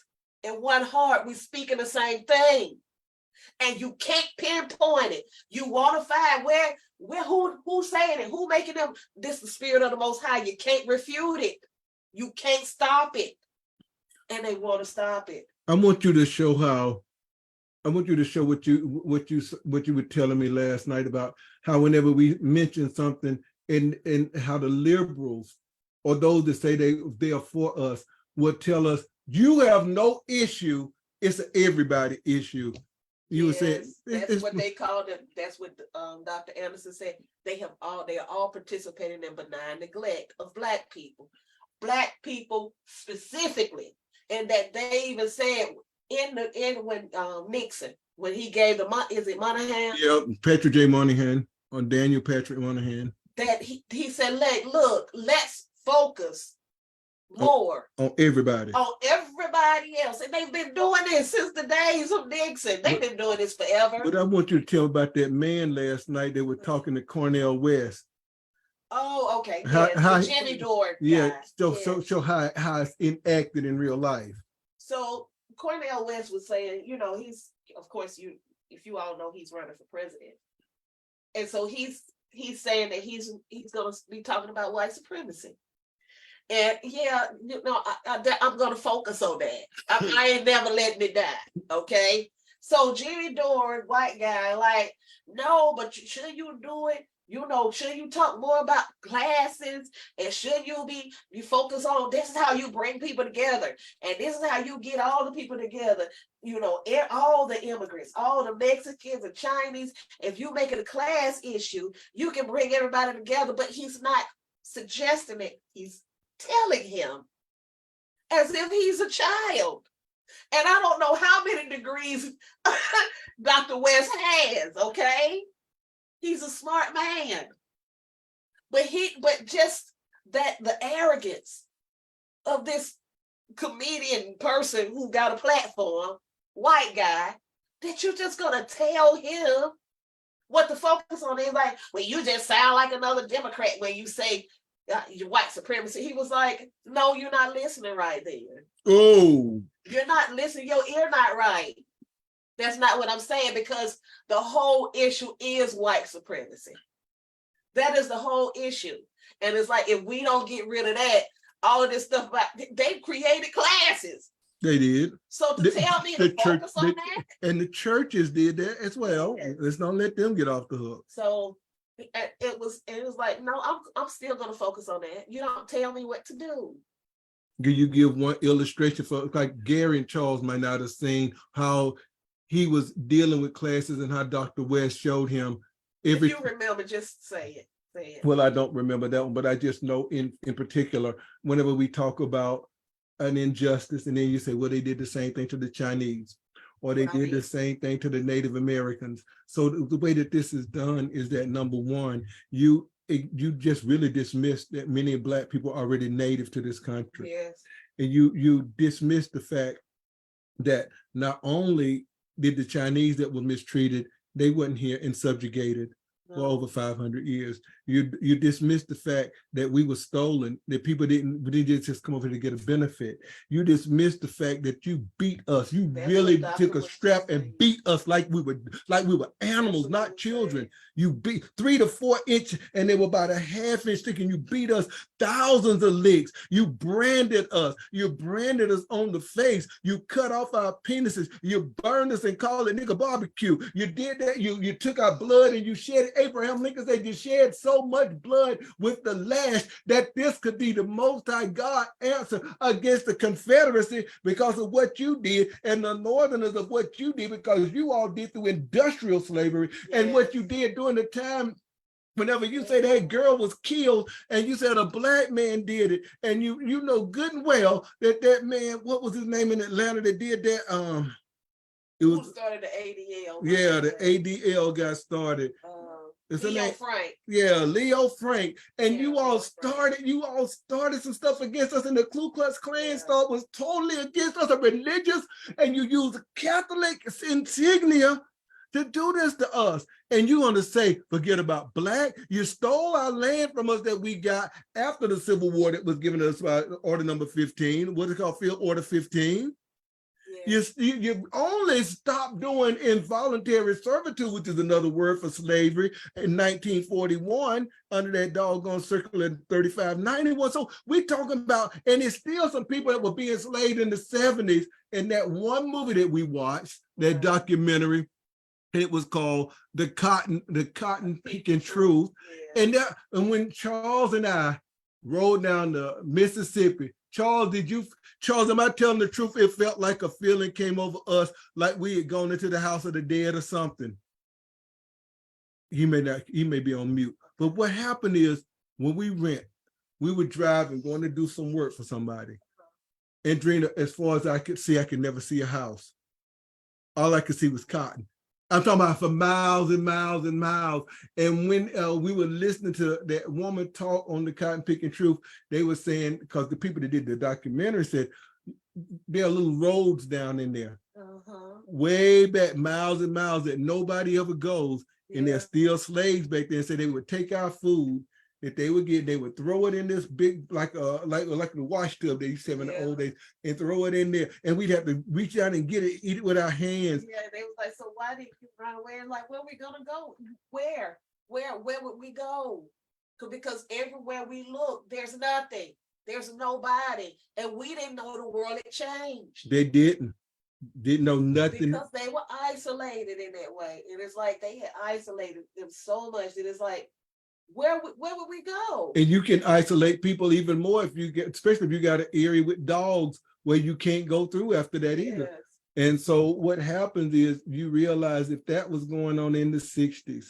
and one heart. We speaking the same thing. And you can't pinpoint it. You want to find who's saying it, who making them. This is the spirit of the Most High. You can't refute it. You can't stop it. And they want to stop it. I want you to show what you were telling me last night about how whenever we mention something and how the liberals or those that say they are for us will tell us you have no issue it's an everybody issue. You were saying that's what they called it. That's what Dr. Anderson said. They are all participating in benign neglect of Black people specifically, and that they even said when Nixon, when he gave is it Monahan? Yeah, Patrick J. Monahan, or Daniel Patrick Monahan. That he said, look, let's focus more on everybody else. And they've been doing this since the days of Nixon. They've been doing this forever. But I want you to tell me about that man last night. They were talking to Cornel West. Oh, okay. How Jimmy Dore. Yeah. Guy. So how it's enacted in real life. So Cornel West was saying, he's, of course, if you all know, he's running for president. And so he's saying that he's going to be talking about white supremacy. And yeah, I'm going to focus on that. I ain't never letting it die. Okay. So Jimmy Dore, white guy, like, no, but should you do it? Should you talk more about classes, and should you focus on this is how you bring people together, and this is how you get all the people together, all the immigrants, all the Mexicans and Chinese. If you make it a class issue, you can bring everybody together. But he's not suggesting it. He's telling him as if he's a child. And I don't know how many degrees Dr. West has, okay? He's a smart man. But just that the arrogance of this comedian person who got a platform, white guy, that you're just gonna tell him what to focus on. Is like, well, you just sound like another Democrat when you say your white supremacy. He was like, no, you're not listening right there. Oh. You're not listening, your ear not right. That's not what I'm saying, because the whole issue is white supremacy. That is the whole issue. And it's like, if we don't get rid of that, all of this stuff about, they created classes. They did. So to tell me to focus on that. And the churches did that as well. Yeah. Let's not let them get off the hook. So it was like, no, I'm still going to focus on that. You don't tell me what to do. Can you give one illustration for, like, Gary and Charles might not have seen how he was dealing with classes and how Dr. West showed him every. If you remember, just say it. Well, I don't remember that one, but I just know in particular, whenever we talk about an injustice, and then you say, well, they did the same thing to the Chinese, or they did the same thing to the Native Americans. So the way that this is done is that, number one, you just really dismiss that many Black people are already native to this country. Yes. And you dismiss the fact that not only did the Chinese that were mistreated, they weren't here and subjugated for over 500 years. You dismiss the fact that we were stolen, that people didn't just come over here to get a benefit. You dismiss the fact that you beat us. You really took a strap and beat us like we were animals, not children. You beat 3 to 4 inch, and they were about a ½ inch thick, and you beat us thousands of licks. You branded us. You branded us on the face. You cut off our penises. You burned us and called it nigga barbecue. You did that. You took our blood and you shed it. Abraham Lincoln said you shed so much blood with the lash that this could be the Most High God answer against the Confederacy because of what you did, and the Northerners of what you did because you all did through industrial slavery. Yes. And what you did during the time whenever you say that girl was killed and you said a Black man did it, and you know good and well that man, what was his name in Atlanta that did that? It was, who started the ADL? Yeah, the ADL got started. Leo Frank. Yeah, Leo Frank. And yeah, you all started some stuff against us, and the Ku Klux Klan stuff was totally against us, a religious, and you use Catholic insignia to do this to us. And you want to say, forget about Black? You stole our land from us that we got after the Civil War that was given us by Order Number 15. What is it called? Field Order 15. You only stopped doing involuntary servitude, which is another word for slavery, in 1941 under that doggone circular 3591. So we're talking about, and there's still some people that were being enslaved in the 70s. And that one movie that we watched, that documentary, it was called The Cotton Picking Truth. And when Charles and I rode down the Mississippi Charles, am I telling the truth? It felt like a feeling came over us, like we had gone into the house of the dead or something. He may be on mute. But what happened is when we rent, we would drive and going to do some work for somebody. And Drina, as far as I could see, I could never see a house. All I could see was cotton. I'm talking about for miles and miles and miles. And when we were listening to that woman talk on the Cotton Picking Truth, they were saying, because the people that did the documentary said, there are little roads down in there, way back miles and miles that nobody ever goes. And there's still slaves back there. So they would take our food that they would get, they would throw it in this big, like the wash tub they used to have in the old days, and throw it in there. And we'd have to reach out and get it, eat it with our hands. Yeah, they was like, so why did you run away? And like, where are we gonna go? Where would we go? Because everywhere we look, there's nothing. There's nobody. And we didn't know the world had changed. They didn't know nothing. Because they were isolated in that way. And it's like they had isolated them so much that it's like, where would we go? And you can isolate people even more if you get, especially if you got an area with dogs where you can't go through after that either. And so what happens is you realize if that was going on in the 60s,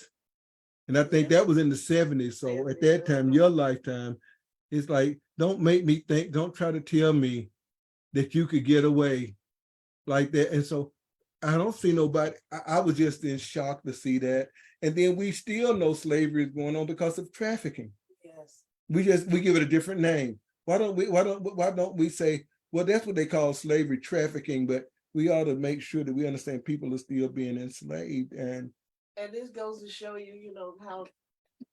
and I think that was in the 70s. So at that time, your lifetime, it's like, don't make me think, don't try to tell me that you could get away like that. And so I don't see nobody. I was just in shock to see that. And then we still know slavery is going on because of trafficking. Yes. We give it a different name. Why don't we say, well, that's what they call slavery, trafficking, but we ought to make sure that we understand people are still being enslaved. And this goes to show you, you know, how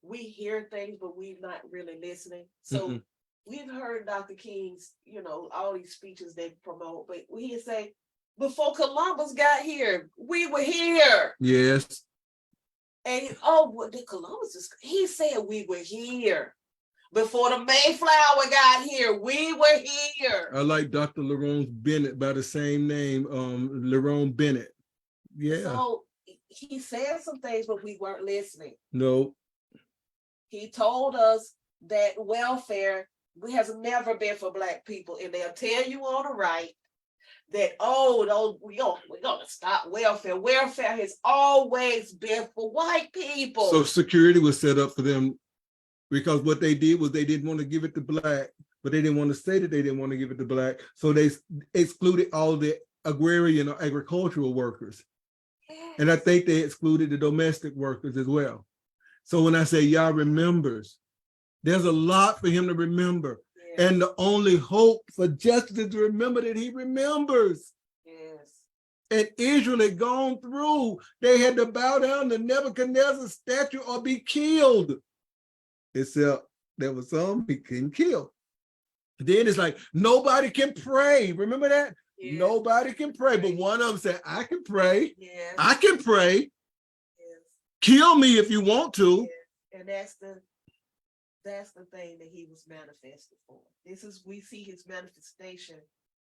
we hear things, but we're not really listening. So we've heard Dr. King's, you know, all these speeches they promote, but we say, before Columbus got here, we were here. yes. And what did Columbus just, he said we were here. Before the Mayflower got here, we were here. I like Dr. Lerone Bennett by the same name, Lerone Bennett. Yeah. So he said some things, but we weren't listening. No. He told us that welfare has never been for Black people. And they'll tell you on the right that, we're gonna stop welfare. Welfare has always been for white people. So security was set up for them because what they did was they didn't want to give it to Black, but they didn't want to say that they didn't want to give it to Black. So they excluded all the agrarian or agricultural workers. Yes. And I think they excluded the domestic workers as well. So when I say Yah remembers, there's a lot for him to remember. Yes. And the only hope for justice is to remember that he remembers. Yes. And Israel had gone through, they had to bow down to Nebuchadnezzar's statue or be killed. Except there was some he couldn't kill. Then it's like, nobody can pray. Remember that? Yes. Nobody can pray. But one of them said, I can pray. Yes. I can pray. Yes. Kill me if you want to. Yes. And that's the thing that he was manifested for. We see his manifestation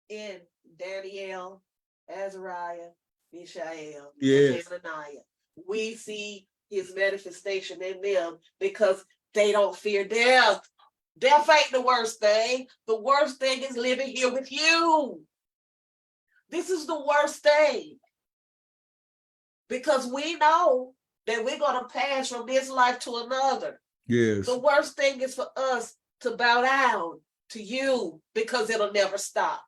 in Daniel, Azariah, Mishael, yes. and Hananiah. We see his manifestation in them because they don't fear death. Death ain't the worst thing. The worst thing is living here with you. This is the worst thing. Because we know that we're going to pass from this life to another. Yes. The worst thing is for us to bow down to you because it'll never stop.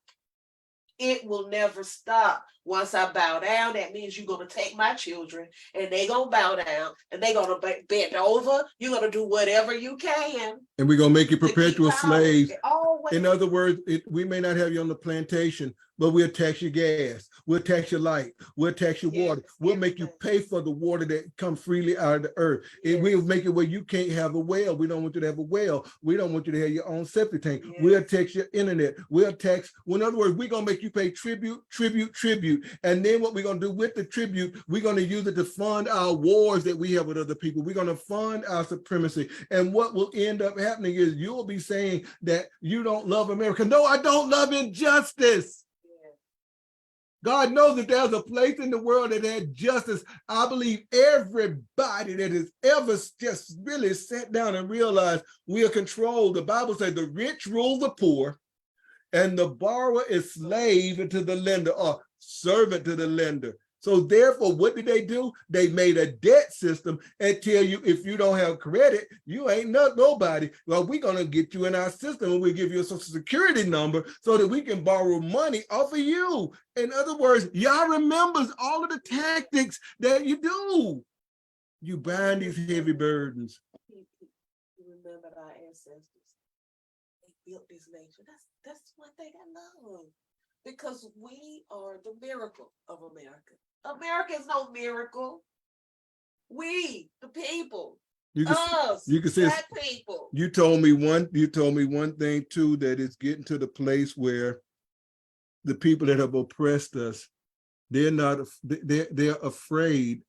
It will never stop. Once I bow down, that means you're going to take my children and they're going to bow down and they're going to bend over. You're going to do whatever you can. And we're going to make you perpetual slaves. In other words, we may not have you on the plantation, but we'll tax your gas. We'll tax your light. We'll tax your water. We'll make you pay for the water that comes freely out of the earth. Yes. We'll make it where you can't have a well. We don't want you to have a well. We don't want you to have your own septic tank. Yes. We'll tax your internet. We'll tax, well, in other words, we're going to make you pay tribute. And then what we're going to do with the tribute, we're going to use it to fund our wars that we have with other people. We're going to fund our supremacy. And what will end up happening is you'll be saying that you don't love America. No, I don't love injustice. God knows that there's a place in the world that has justice. I believe everybody that has ever just really sat down and realized we are controlled. The Bible says the rich rule the poor, and the borrower is slave to the lender or servant to the lender. So therefore, what did they do? They made a debt system and tell you if you don't have credit, you ain't nobody. Well, we're going to get you in our system and we'll give you a social security number so that we can borrow money off of you. In other words, Yah remembers all of the tactics that you do. You bind these heavy burdens. He remembered our ancestors. They built this nation. That's one thing I love. Because we are the miracle of America. America is no miracle. We, the people, You can say black people. You told me one thing too, that it's getting to the place where the people that have oppressed us, they're afraid.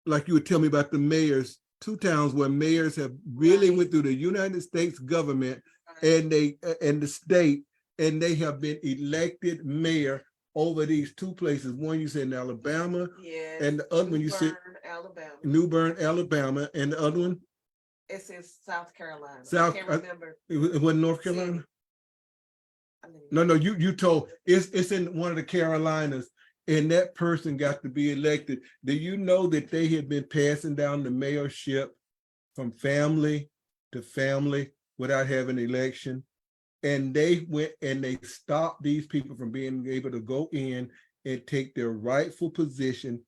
Like you would tell me about the mayors, 2 towns where mayors have really went through the United States government and the state, and they have been elected mayor over these 2 places. One you said in Alabama, yes, and the other one you said Alabama. New Bern, Alabama, and the other one? It's in South Carolina. I South, can't remember. It wasn't North Carolina? City. No, you told it's in one of the Carolinas, and that person got to be elected. Do you know that they had been passing down the mayorship from family to family without having an election? And they went and they stopped these people from being able to go in and take their rightful position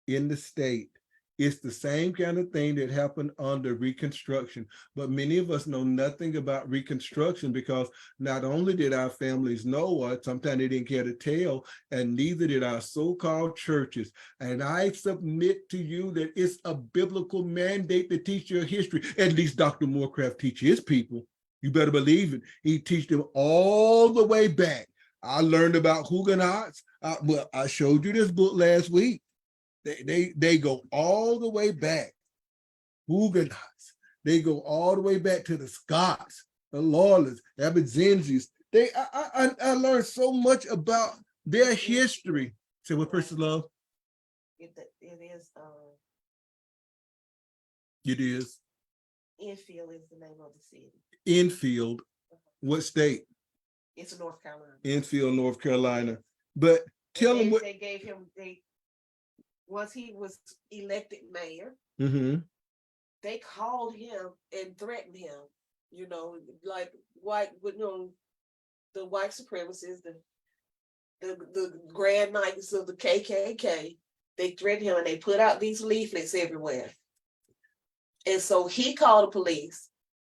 in the state. It's the same kind of thing that happened under Reconstruction. But many of us know nothing about Reconstruction because not only did our families know, or sometimes they didn't care to tell, and neither did our so-called churches. And I submit to you that it's a biblical mandate to teach your history. At least Dr. Moorcraft teach his people. You better believe it. He teach them all the way back. I learned about Huguenots. Well, I showed you this book last week. They go all the way back. Huguenots. They go all the way back to the Scots, the Loyalists, Abergenzis. I learned so much about their history. Say what person love? It is. It is. Enfield is the name of the city. Enfield. What state? It's North Carolina. Enfield, North Carolina. But tell them what they gave him. Once he was elected mayor, they called him and threatened him. You know, like the white supremacists, the grand knights of the KKK. They threatened him and they put out these leaflets everywhere. And so he called the police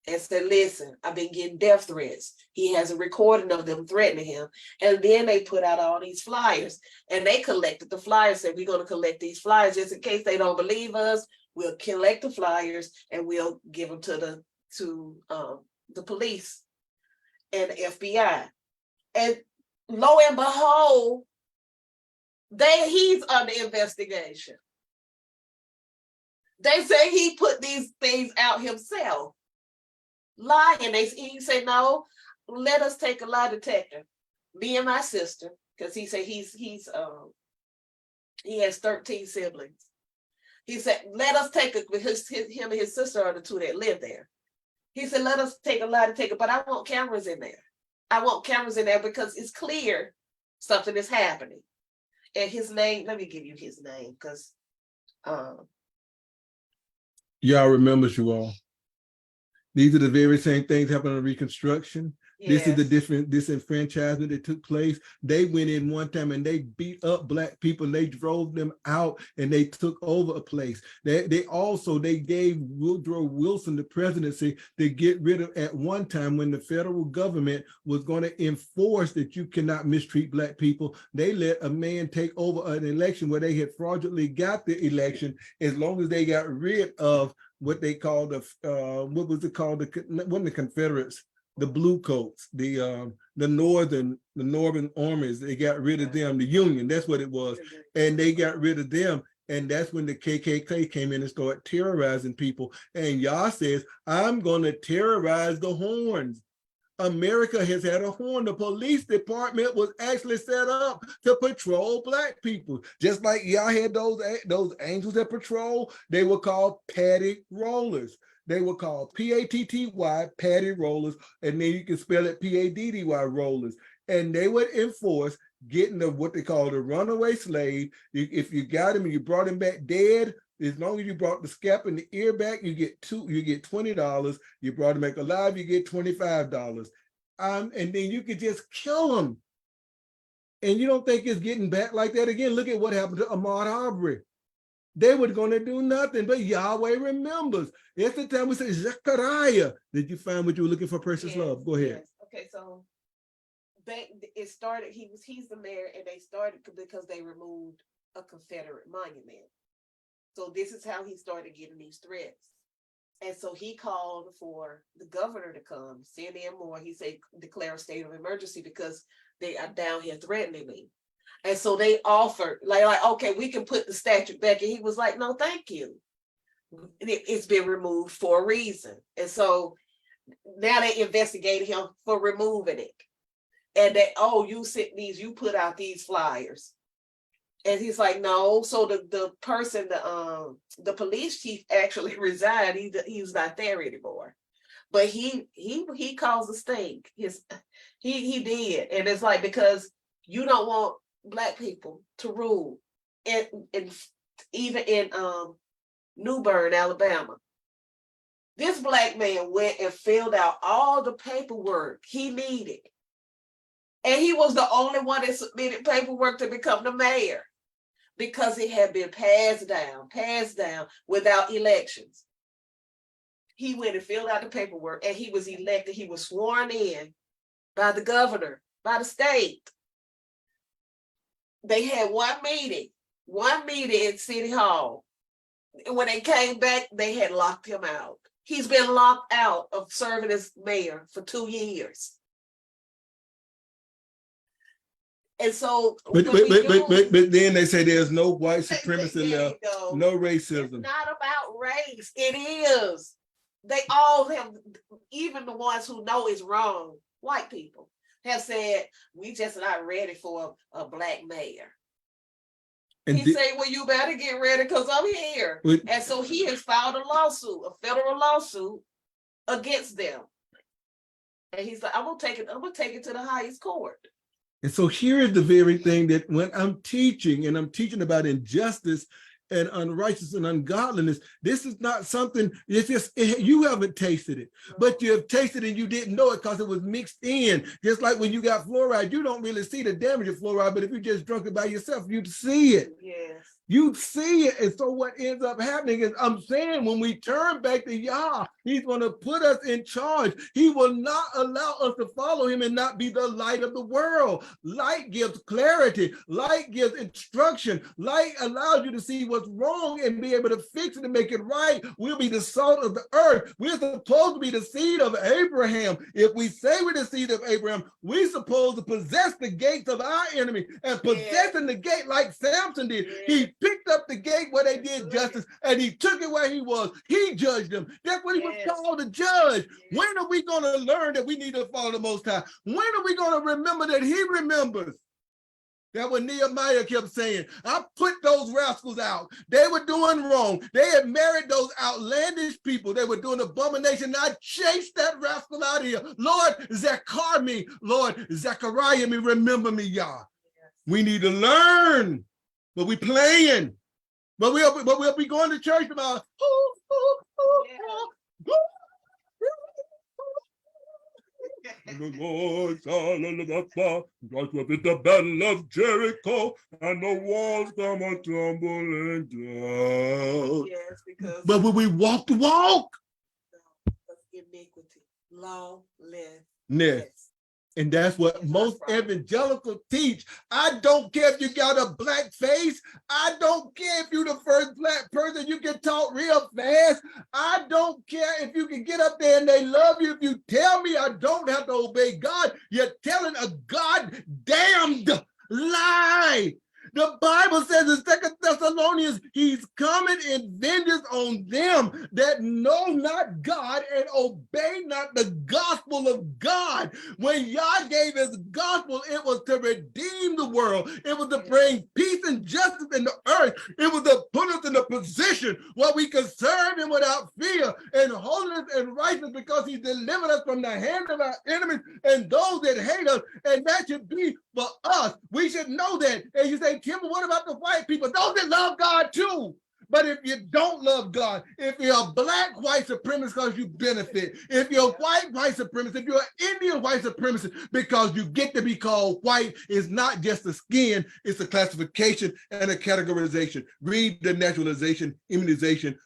and said, listen, I've been getting death threats. He has a recording of them threatening him. And then they put out all these flyers and they collected the flyers, said, we're going to collect these flyers just in case they don't believe us. We'll collect the flyers and we'll give them to the police and the FBI. And lo and behold, he's under investigation. They say he put these things out himself. Lying. He said, no, let us take a lie detector. Me and my sister, because he said he has 13 siblings. He said, let us take him and his sister are the 2 that live there. He said, let us take a lie detector, but I want cameras in there. I want cameras in there because it's clear something is happening. And his name, let me give you his name, because Yah remembers you all. These are the very same things happening in Reconstruction. This is the different disenfranchisement that took place. They went in one time and they beat up Black people and they drove them out and they took over a place. They also gave Woodrow Wilson the presidency to get rid of, at one time when the federal government was going to enforce that you cannot mistreat Black people. They let a man take over an election where they had fraudulently got the election, as long as they got rid of what they called what was it called? Wasn't the Confederates? The blue coats, the northern armies, they got rid of them, the Union, that's what it was. And they got rid of them. And that's when the KKK came in and started terrorizing people. And Yah says, I'm going to terrorize the horns. America has had a horn. The police department was actually set up to patrol Black people. Just like y'all had those angels that patrol, they were called patty rollers. They were called P-A-T-T-Y, patty rollers, and then you can spell it P-A-D-D-Y, rollers. And they would enforce getting what they call the runaway slave. If you got him and you brought him back dead, as long as you brought the scalp and the ear back, you get $20. You brought him back alive, you get $25. And then you could just kill him. And you don't think it's getting back like that again? Look at what happened to Ahmaud Arbery. They were going to do nothing, but Yahweh remembers. It's the time we say, Zechariah. Did you find what you were looking for, Precious Love? Go ahead. Yes. Okay, so it started, he's the mayor, and they started because they removed a Confederate monument. So this is how he started getting these threats. And so he called for the governor to come, send in more. He said, declare a state of emergency because they are down here threatening me. And so they offered, like, okay, we can put the statue back. And he was like, no, thank you. It's been removed for a reason. And so now they investigated him for removing it. And that, oh, you put out these flyers. And he's like, no. So the person, the police chief actually resigned. He's not there anymore. But he caused a stink. He did. And it's like, because you don't want Black people to rule. And even in New Bern, Alabama. This Black man went and filled out all the paperwork he needed. And he was the only one that submitted paperwork to become the mayor, because it had been passed down without elections. He went and filled out the paperwork, and he was elected. He was sworn in by the governor, by the state. They had one meeting in City Hall. And when they came back, they had locked him out. He's been locked out of serving as mayor for 2 years. And so, but then they say there's no white supremacy left, no racism. It's not about race. It is. They all have, even the ones who know it's wrong, white people, have said, we just not ready for a Black mayor. And he said, well, you better get ready because I'm here. And so he has filed a federal lawsuit against them. And he's like, I'm gonna take it to the highest court. And so here is the very thing that when I'm teaching, and I'm teaching about injustice and unrighteousness and ungodliness, this is not something, it's just, you haven't tasted it, but you have tasted it and you didn't know it because it was mixed in. Just like when you got fluoride, you don't really see the damage of fluoride, but if you just drunk it by yourself, you'd see it. Yes. You see it. And so what ends up happening is, I'm saying, when we turn back to Yah, he's going to put us in charge. He will not allow us to follow him and not be the light of the world. Light gives clarity. Light gives instruction. Light allows you to see what's wrong and be able to fix it and make it right. We'll be the salt of the earth. We're supposed to be the seed of Abraham. If we say we're the seed of Abraham, we're supposed to possess the gates of our enemy, and possessing the gate like Samson did. He picked up the gate where they did justice, and he took it where he was. He judged them. That's what he was called to judge. When are we going to learn that we need to follow the Most High? When are we going to remember that he remembers? That's what Nehemiah kept saying. I put those rascals out. They were doing wrong. They had married those outlandish people. They were doing abomination. I chased that rascal out of here. Lord, Zechariah me, remember me, Yah. We need to learn. But we playing. But we'll be going to church about. The Lord with the battle of Jericho, and the walls come a tumbling down. Yes, because. But when we walk the walk, iniquity, lawlessness. And that's what most evangelicals teach. I don't care if you got a black face. I don't care if you're the first Black person you can talk real fast. I don't care if you can get up there and they love you. If you tell me I don't have to obey God, you're telling a God-damned lie. The Bible says in 2 Thessalonians, he's coming in vengeance on them that know not God and obey not the gospel of God. When Yah gave his gospel, it was to redeem the world. It was to bring peace and justice in the earth. It was to put us in a position where we could serve him without fear and holiness and righteousness, because he delivered us from the hand of our enemies and those that hate us. And that should be for us. We should know that. And you say, Kim, what about the white people? Those that love God too. But if you don't love God, if you're a black white supremacist because you benefit, if you're a white supremacist, if you're an Indian white supremacist because you get to be called white, it's not just the skin, it's a classification and a categorization. Read the naturalization, immunization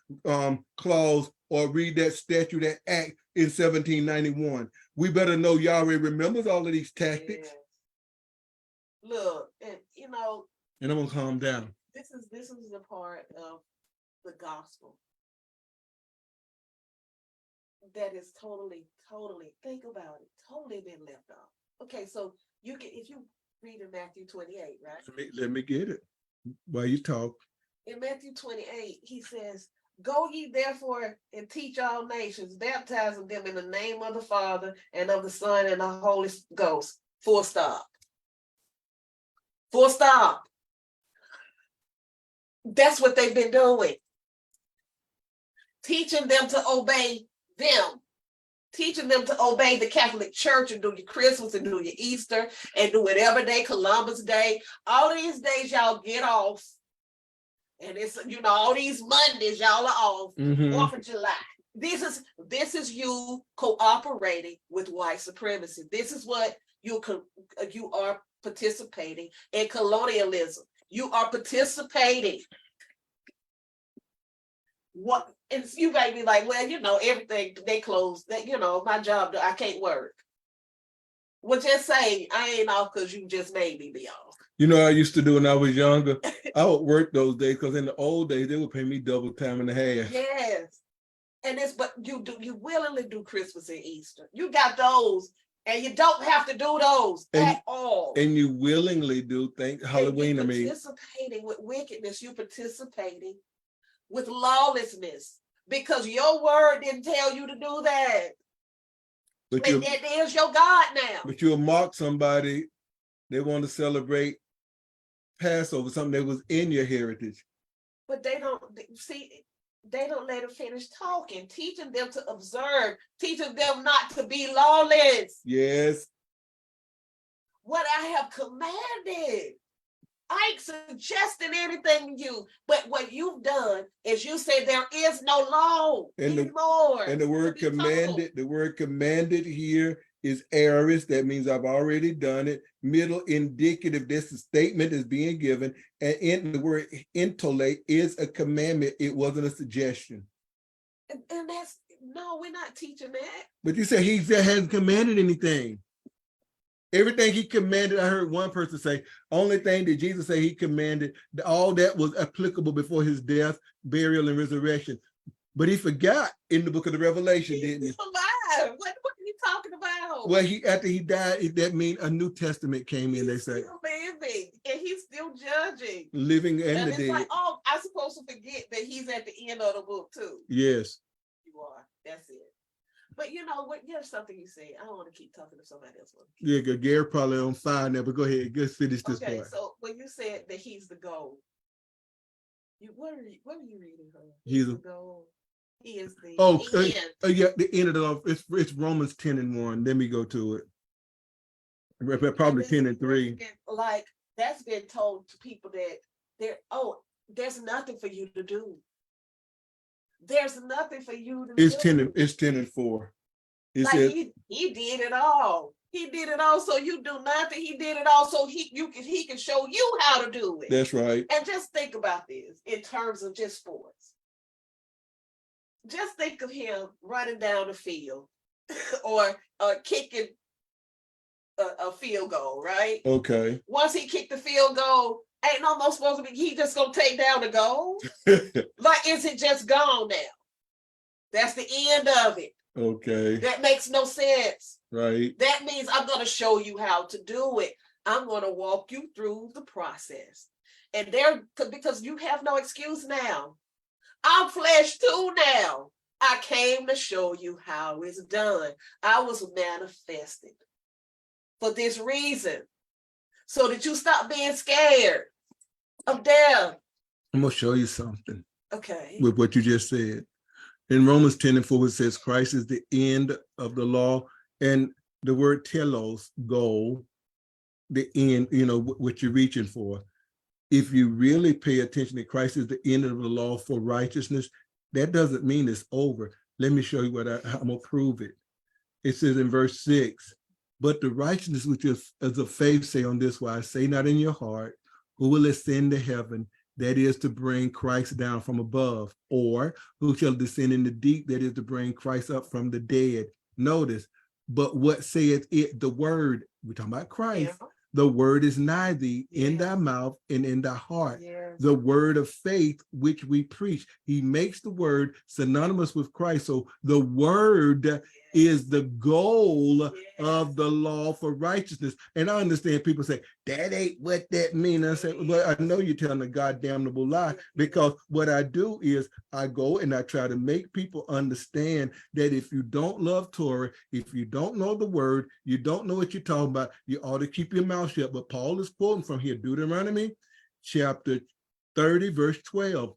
clause, or read that statute, that act in 1791. We better know Yahweh remembers all of these tactics. Yes. Look, and you know, And I'm gonna calm down. this is the part of the gospel that is totally, think about it, totally been left off. Okay, so you can, if you read in Matthew 28, right? Let me get it while you talk. In Matthew 28, he says, "Go ye therefore and teach all nations, baptizing them in the name of the Father and of the Son and the Holy Ghost." Full stop. Full stop. That's what they've been doing. Teaching them to obey them. Teaching them to obey the Catholic Church and do your Christmas and do your Easter and do whatever day, Columbus Day. All these days y'all get off. And it's, you know, all these Mondays y'all are off. 4th of July. This is you cooperating with white supremacy. This is what you are participating in colonialism. You are participating. What? And you might be like, well, you know, everything they closed. That, you know, my job, I can't work. Well, just say I ain't off because you just made me be off. You know, I used to do when I was younger. I would work those days because in the old days they would pay me double time and a half. Yes, and it's but you willingly do Christmas and Easter. You got those. And you don't have to do those at all. And you willingly do Halloween. I mean, participating with wickedness, you participating with lawlessness, because your word didn't tell you to do that. But it is your God now. But you'll mock somebody. They want to celebrate Passover, something that was in your heritage. But they don't see. They don't let them finish talking, teaching them to observe, teaching them not to be lawless. Yes. What I have commanded. I ain't suggesting anything to you, but what you've done is you say there is no law anymore. And the word commanded here is aorist. That means I've already done it. Middle indicative, this statement is being given. And in the word intolate is a commandment. It wasn't a suggestion. And that's, no, we're not teaching that. But you said he hasn't commanded anything. Everything he commanded, I heard one person say, only thing that Jesus said he commanded, all that was applicable before his death, burial, and resurrection. But he forgot in the book of the Revelation, didn't he? Alive. What are you talking about? Well, after he died, that means a New Testament came in, they say. Still living, and he's still judging. Living and the dead. Like, oh, I'm supposed to forget that he's at the end of the book too. Yes. You are. That's it. But you know what? There's something you say. I don't want to keep talking to somebody else. Yeah, Gary probably on fire now, but go ahead. Let's finish this part. So when you said that he's the goal, what are you reading from? He's the goal. He is the end. Yeah, the end of the it's Romans 10:1. Let me go to it. Probably 10:3. Like that's been told to people that there's nothing for you to do. There's nothing for you to do. It's 10:4. It like says, he did it all. He did it all, so you do nothing. He did it all, so he can show you how to do it. That's right. And just think about this in terms of just sports. Just think of him running down the field or kicking a field goal, right? Okay. Once he kicked the field goal, ain't no more supposed to be, he just gonna take down the goal? Like, is it just gone now? That's the end of it. Okay. That makes no sense. Right. That means I'm gonna show you how to do it. I'm gonna walk you through the process. And because you have no excuse now. I'm flesh too now. I came to show you how it's done. I was manifested for this reason, so that you stop being scared of death. I'm gonna show you something Okay. with what you just said. In Romans 10:4, it says Christ is the end of the law, and the word telos, goal, the end, what you're reaching for. If you really pay attention that Christ is the end of the law for righteousness, that doesn't mean it's over. Let me show you how I'm gonna prove it. It says in verse 6, but the righteousness which is as of faith say on this wise, say not in your heart, who will ascend to heaven, that is to bring Christ down from above, or who shall descend in the deep, that is to bring Christ up from the dead. Notice, but what saith it, the word, we're talking about Christ, Yeah. the word is nigh thee, in Yeah. thy mouth and in thy heart. Yes. The word of faith which we preach. He makes the word synonymous with Christ. So the word is the goal of the law for righteousness. And I understand people say, that ain't what that means. I say, well, I know you're telling a goddamnable lie, because what I do is I go and I try to make people understand that if you don't love Torah, if you don't know the word, you don't know what you're talking about, you ought to keep your mouth shut. But Paul is quoting from here, Deuteronomy chapter 30, verse 12.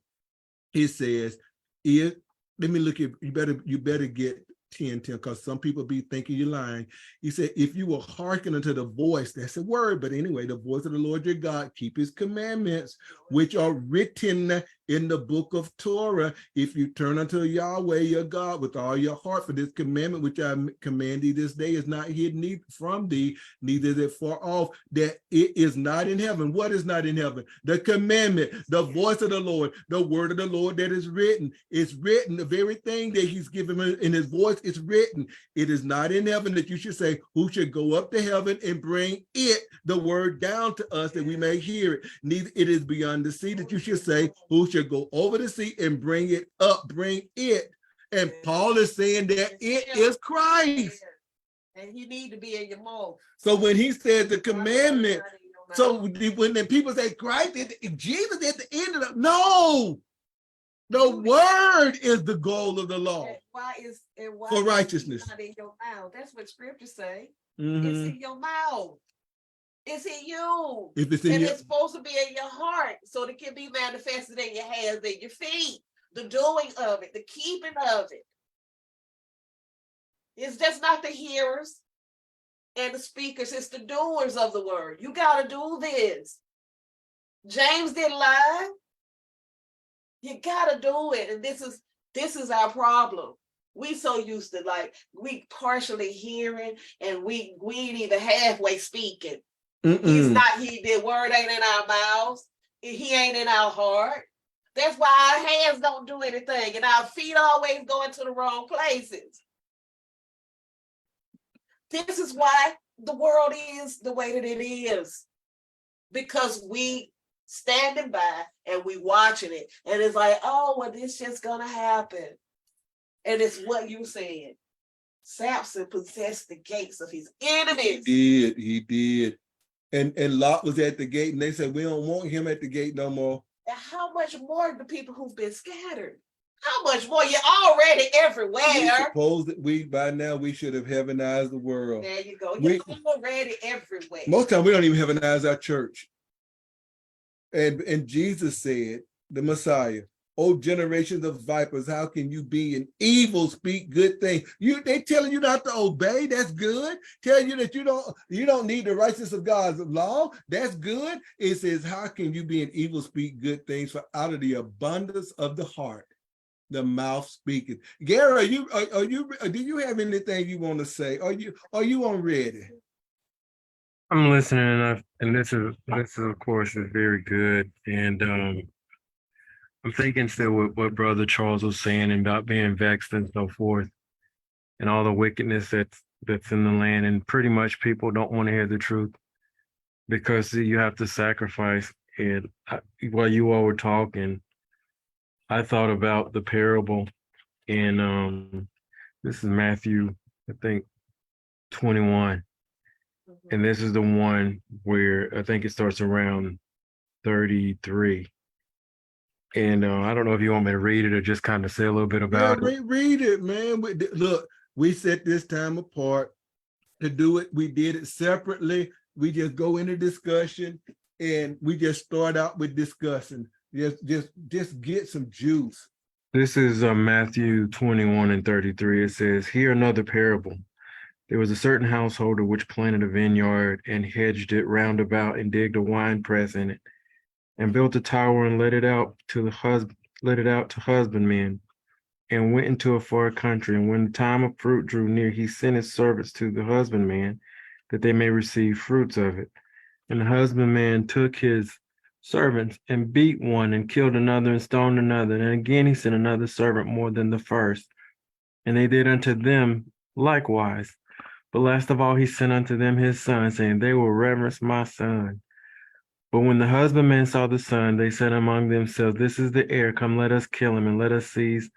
It says, let me look at, you better get 10, because some people be thinking you're lying. He said, if you will hearken unto the voice, that's a word, but anyway, the voice of the Lord your God, keep his commandments, which are written in the book of Torah, if you turn unto Yahweh your God with all your heart, for this commandment which I command thee this day is not hidden from thee, neither is it far off, that it is not in heaven. What is not in heaven? The commandment, the voice of the Lord, the word of the Lord that is written. It's written, the very thing that he's given in his voice is written. It is not in heaven, that you should say, who should go up to heaven and bring it, the word, down to us that we may hear it. Neither it is beyond the sea, that you should say, who should go over the sea and bring it up, bring it. And Paul is saying that it is Christ. And he need to be in your mouth. So when he said the commandment, so when the people say Christ, Jesus at the end of the, no, the word is the goal of the law. Why for righteousness. Not in your mouth? That's what scriptures say. Mm-hmm. It's in your mouth. It's in you. If it's in it's supposed to be in your heart, so it can be manifested in your hands and your feet. The doing of it, the keeping of it. It's just not the hearers and the speakers, it's the doers of the word. You got to do this. James didn't lie. You got to do it. And this is our problem. We so used to, like, we partially hearing and we ain't even halfway speaking. The word ain't in our mouths. He ain't in our heart. That's why our hands don't do anything and our feet always go into the wrong places. This is why the world is the way that it is. Because we standing by and we watching it. And it's like, oh, well, this just gonna happen. And it's what you said. Samson possessed the gates of his enemies. He did. And Lot was at the gate, and they said, we don't want him at the gate no more. And how much more the people who've been scattered? How much more? You're already everywhere. We suppose that by now we should have heavenized the world. There you go. You're already everywhere. Most time we don't even heavenize our church. And Jesus said, the Messiah, "O generations of vipers, how can you be an evil speak good things?" They telling you not to obey. That's good. Telling you that you don't need the righteousness of God's law. That's good. It says, how can you be an evil speak good things? For out of the abundance of the heart, the mouth speaketh. Gary, do you have anything you want to say? Are you on ready? I'm listening enough, and this is of course is very good. And I'm thinking still what Brother Charles was saying about being vexed and so forth, and all the wickedness that's in the land, and pretty much people don't want to hear the truth because you have to sacrifice. And while you all were talking, I thought about the parable in this is Matthew, I think 21. And this is the one where I think it starts around 33. And I don't know if you want me to read it or just kind of say a little bit Yeah, about it. read it, man. Look, we set this time apart to do it. We did it separately. We just go into discussion and we just start out with discussing. Just get some juice. This is Matthew 21 and 33. It says, "Hear another parable. There was a certain householder which planted a vineyard and hedged it round about and digged a wine press in it and built a tower and let it out to husbandmen and went into a far country. And when the time of fruit drew near, he sent his servants to the husbandman that they may receive fruits of it. And the husbandman took his servants and beat one and killed another and stoned another. And again he sent another servant more than the first. And they did unto them likewise. But last of all, he sent unto them his son, saying, They will reverence my son. But when the husbandmen saw the son, they said among themselves, This is the heir. Come, let us kill him, and let us seize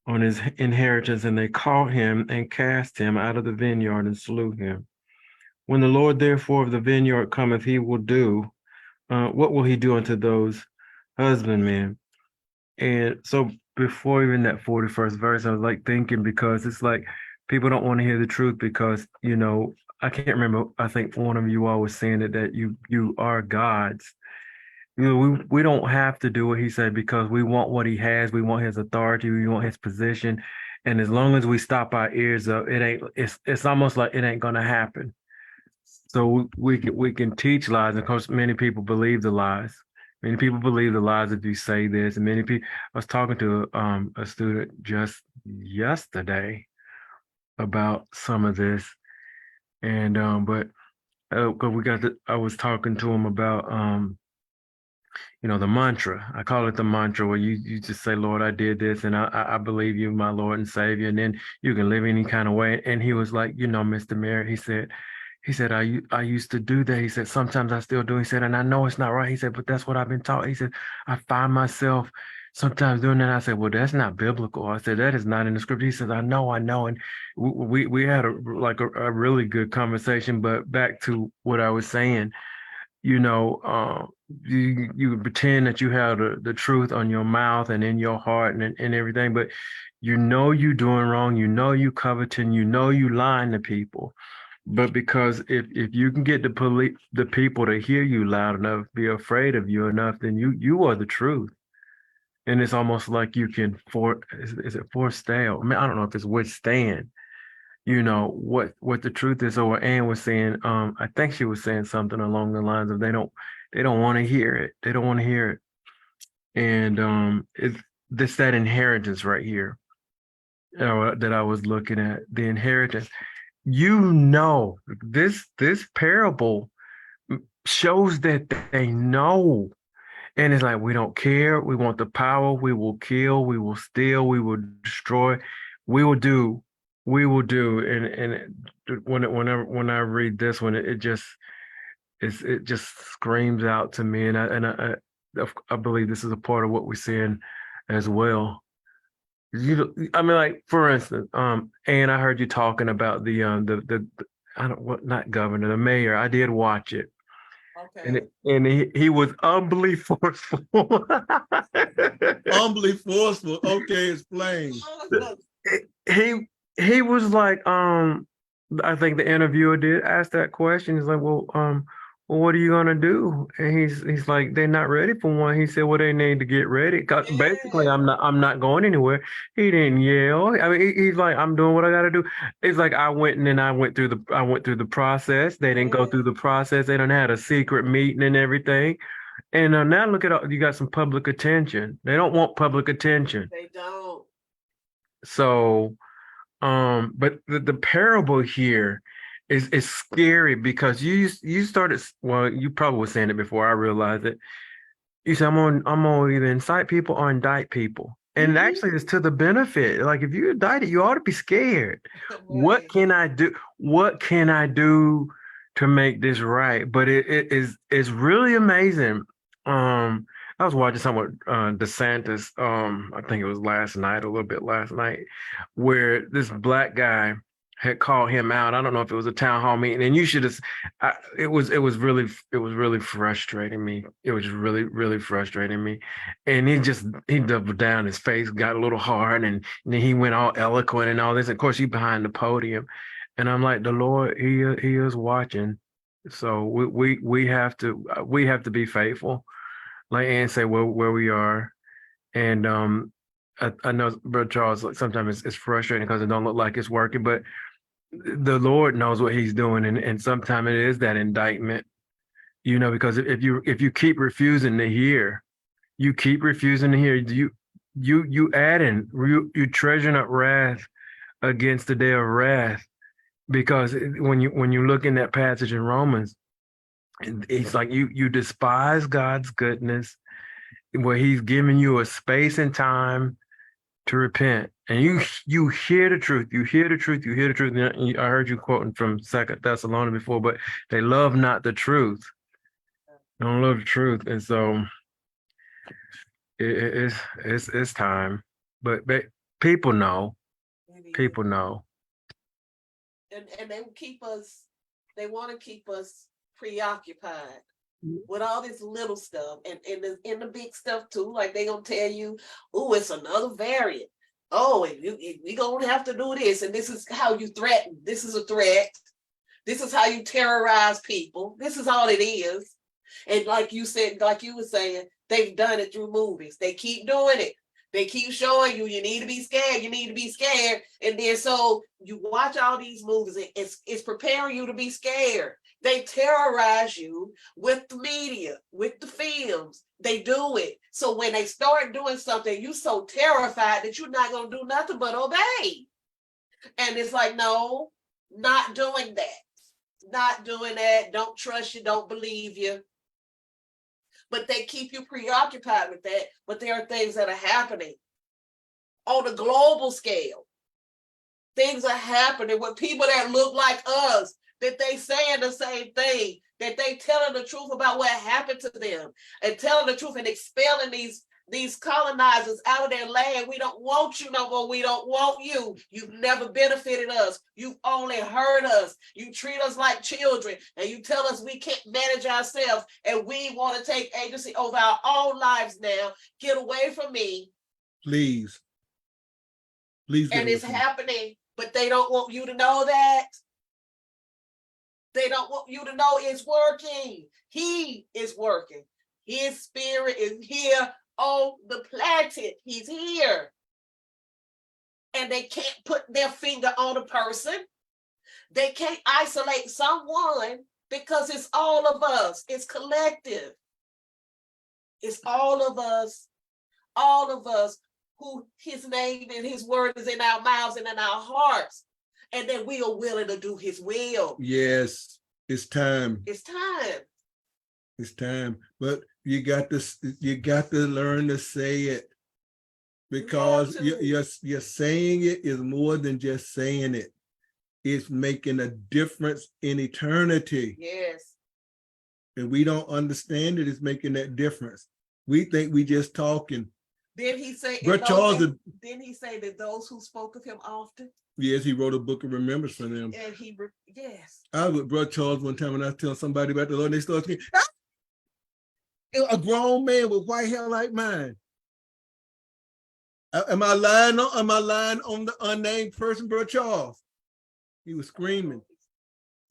on his inheritance. And they caught him and cast him out of the vineyard and slew him. When the Lord therefore of the vineyard cometh, he will do, what will he do unto those husbandmen? And so before even that 41st verse, I was like thinking, because it's like people don't want to hear the truth because, I can't remember. I think one of you all was saying that you are gods. We don't have to do what he said because we want what he has. We want his authority. We want his position. And as long as we stop our ears up, it's almost like it ain't gonna happen. So we can teach lies, and of course, many people believe the lies. Many people believe the lies if you say this. And many people. I was talking to a student just yesterday about some of this, and but I was talking to him about the mantra. I call it the mantra, where you just say, Lord, I did this, and I believe you, my Lord and Savior, and then you can live any kind of way. And he was like, Mr. Merritt, he said, I used to do that. He said, sometimes I still do. He said, and I know it's not right. He said, but that's what I've been taught. He said, I find myself sometimes doing that. I said, well, that's not biblical. I said, that is not in the scripture. He said, I know. And we had a really good conversation, but back to what I was saying, you pretend that you have the truth on your mouth and in your heart and everything, but you're doing wrong, you coveting, you lying to people. But because if you can get the people to hear you loud enough, be afraid of you enough, then you are the truth. And it's almost like you can is it forestall? I mean, I don't know if it's withstand, what the truth is. Or Ann was saying, I think she was saying something along the lines of they don't want to hear it. They don't want to hear it. And it's that inheritance right here that I was looking at, the inheritance. This parable shows that they know. And it's like, we don't care. We want the power. We will kill. We will steal. We will destroy. We will do. We will do. When I read this one, it just screams out to me. I believe this is a part of what we're seeing as well. I mean, like, for instance, and I heard you talking about the I don't what not governor, the mayor. I did watch it. Okay. And he was humbly forceful. Humbly forceful. Okay, explain. he was like, I think the interviewer did ask that question. He's like, well, what are you gonna do? And he's like, they're not ready for one. He said, well, they need to get ready. 'Cause basically, I'm not going anywhere. He didn't yell. I mean, he's like, I'm doing what I gotta do. It's like I went through the process. They didn't go through the process. They done had a secret meeting and everything. And now look at all, you got some public attention. They don't want public attention. They don't. So, but the parable here is scary because you started. Well, you probably were saying it before I realized it. You said I'm gonna either incite people or indict people, and actually it's to the benefit. Like if you indict it, you ought to be scared. Right. What can I do? What can I do to make this right? But it's really amazing. I was watching some with DeSantis. I think it was last night, a little bit last night, where this black guy had called him out. I don't know if it was a town hall meeting, and you should have. It was really frustrating me. It was really frustrating me, and he doubled down. His face got a little hard, and then he went all eloquent and all this. Of course, he behind the podium, and I'm like, the Lord, he is watching. So we have to be faithful, like Ann say where we are, and I know, Brother Charles, like sometimes it's frustrating because it don't look like it's working, but the Lord knows what he's doing. And sometimes it is that indictment, because if you keep refusing to hear, you adding, you treasuring up wrath against the day of wrath. Because when you look in that passage in Romans, it's like you despise God's goodness, where he's giving you a space and time to repent, and you hear the truth, you hear the truth. I heard you quoting from 2 Thessalonians before, but they love not the truth. They don't love the truth, and so it's time. But people know, people know. And they want to keep us preoccupied with all this little stuff and in the big stuff too. Like they gonna tell you, oh, it's another variant. Oh, and we gonna have to do this, and this is how you threaten. This is a threat. This is how you terrorize people. This is all it is. And like you said, like you were saying, they've done it through movies. They keep doing it. They keep showing you need to be scared. You need to be scared. And then so you watch all these movies, and it's preparing you to be scared. They terrorize you with the media, with the films. They do it. So when they start doing something, you're so terrified that you're not going to do nothing but obey. And it's like, no, not doing that. Not doing that. Don't trust you. Don't believe you. But they keep you preoccupied with that. But there are things that are happening on a global scale. Things are happening with people that look like us, that they saying the same thing, that they telling the truth about what happened to them, and telling the truth and expelling these colonizers out of their land. We don't want you no more. We don't want you. You've never benefited us. You've only hurt us. You treat us like children, and you tell us we can't manage ourselves, and we want to take agency over our own lives now. Get away from me. Please. And it's happening, but they don't want you to know that. They don't want you to know it's working. He is working. His spirit is here on the planet. He's here. And they can't put their finger on a person. They can't isolate someone because it's all of us. It's collective. It's all of us who his name and his word is in our mouths and in our hearts. And that we are willing to do his will. Yes, it's time. It's time. It's time. But you got to learn to say it, because you're saying it is more than just saying it. It's making a difference in eternity. Yes. And we don't understand it. It's making that difference. We think we just talking. Then he say, Then he say that those who spoke of him often. Yes, he wrote a book of remembrance for them. And yes. I was with Brother Charles one time, and I was telling somebody about the Lord, and they started speaking. A grown man with white hair like mine. Am I lying on the unnamed person, Brother Charles? He was screaming.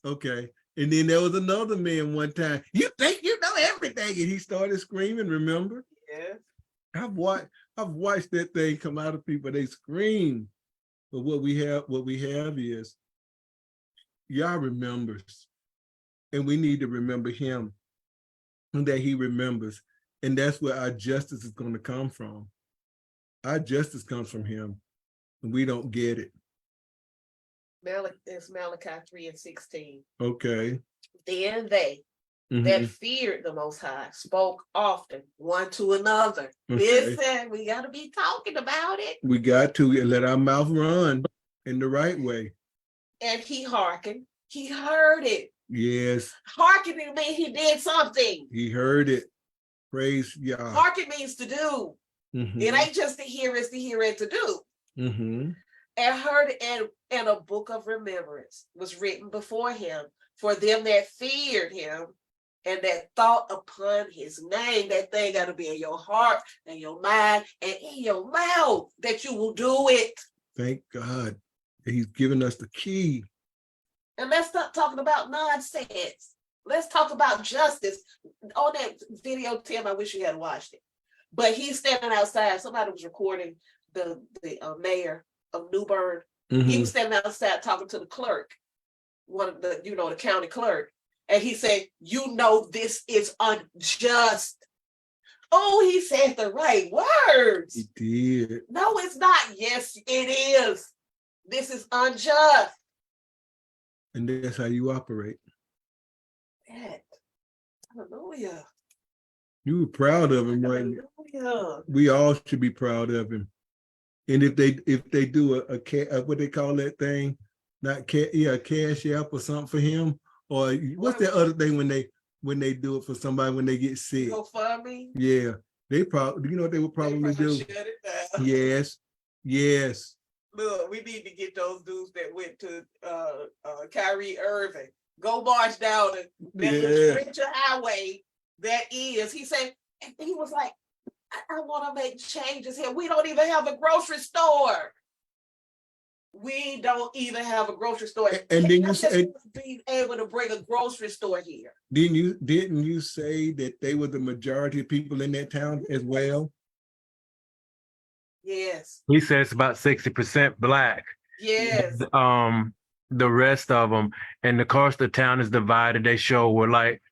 Okay. And then there was another man one time. You think you know everything? And he started screaming, remember? Yes. I've watched that thing come out of people. They scream. But what we have is Yah remembers. And we need to remember him, and that he remembers. And that's where our justice is going to come from. Our justice comes from him, and we don't get it. It's Malachi 3:16. Okay. Then they that feared the Most High spoke often one to another. Okay. Listen, we got to be talking about it. We got to let our mouth run in the right way. And he hearkened. He heard it. Yes. Hearkening means he did something. He heard it. Praise Yah. Hearken means to do. It ain't just to hear, it's to hear and to do. and heard, and a book of remembrance was written before him for them that feared him and that thought upon his name. That thing got to be in your heart and your mind and in your mouth that you will do it. Thank God that he's given us the key. And let's stop talking about nonsense. Let's talk about justice. On that video, Tim, I wish you had watched it. But he's standing outside. Somebody was recording the mayor of New Bern. He was standing outside talking to the clerk, one of the, the county clerk. And he said, this is unjust. Oh, he said the right words. He did. No, it's not. Yes, it is. This is unjust. And that's how you operate. That. Hallelujah. You were proud of him, right? Hallelujah. We all should be proud of him. And if they do a what they call that thing, cash app or something for him, or what's that other thing when they do it for somebody when they get sick? GoFundMe. Yeah, they probably, what they would probably do. Shut it down. Yes. Look, we need to get those dudes that went to Kyrie Irving. Go march down that little highway that is. He said, and he was like, I want to make changes here. We don't even have a grocery store. We don't even have a grocery store. And then you say, be able to bring a grocery store here. Didn't you say that they were the majority of people in that town as well? Yes. He says it's about 60% black. Yes. The rest of them, and of course the town is divided. They show where like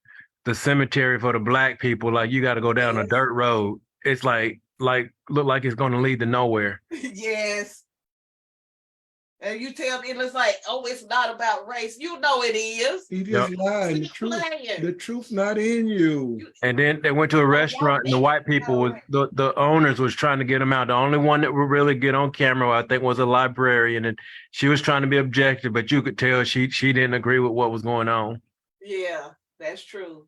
the cemetery for the black people, like you got to go down a dirt road. It's like look like it's going to lead to nowhere. Yes. And you tell me it's like, oh, it's not about race. You know it is. He just lied. The truth not in you. And then they went to a restaurant, and the white people the owners was trying to get them out. The only one that would really get on camera, I think, was a librarian, and she was trying to be objective, but you could tell she didn't agree with what was going on. Yeah, that's true.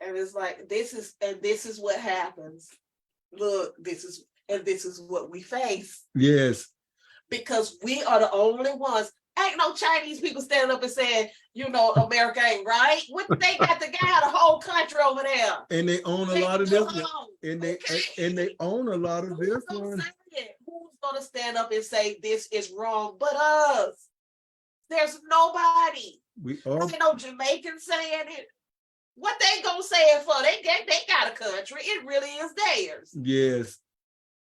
And it's like this is what happens. Look, this is what we face. Yes. Because we are the only ones. Ain't no Chinese people standing up and saying, America ain't right. What they got the guy the whole country over there. And they own a lot of this one. And they own a lot of this one. Who's gonna stand up and say this is wrong but us? There's nobody. Ain't no Jamaican saying it. What they gonna say it for? They got a country. It really is theirs. Yes.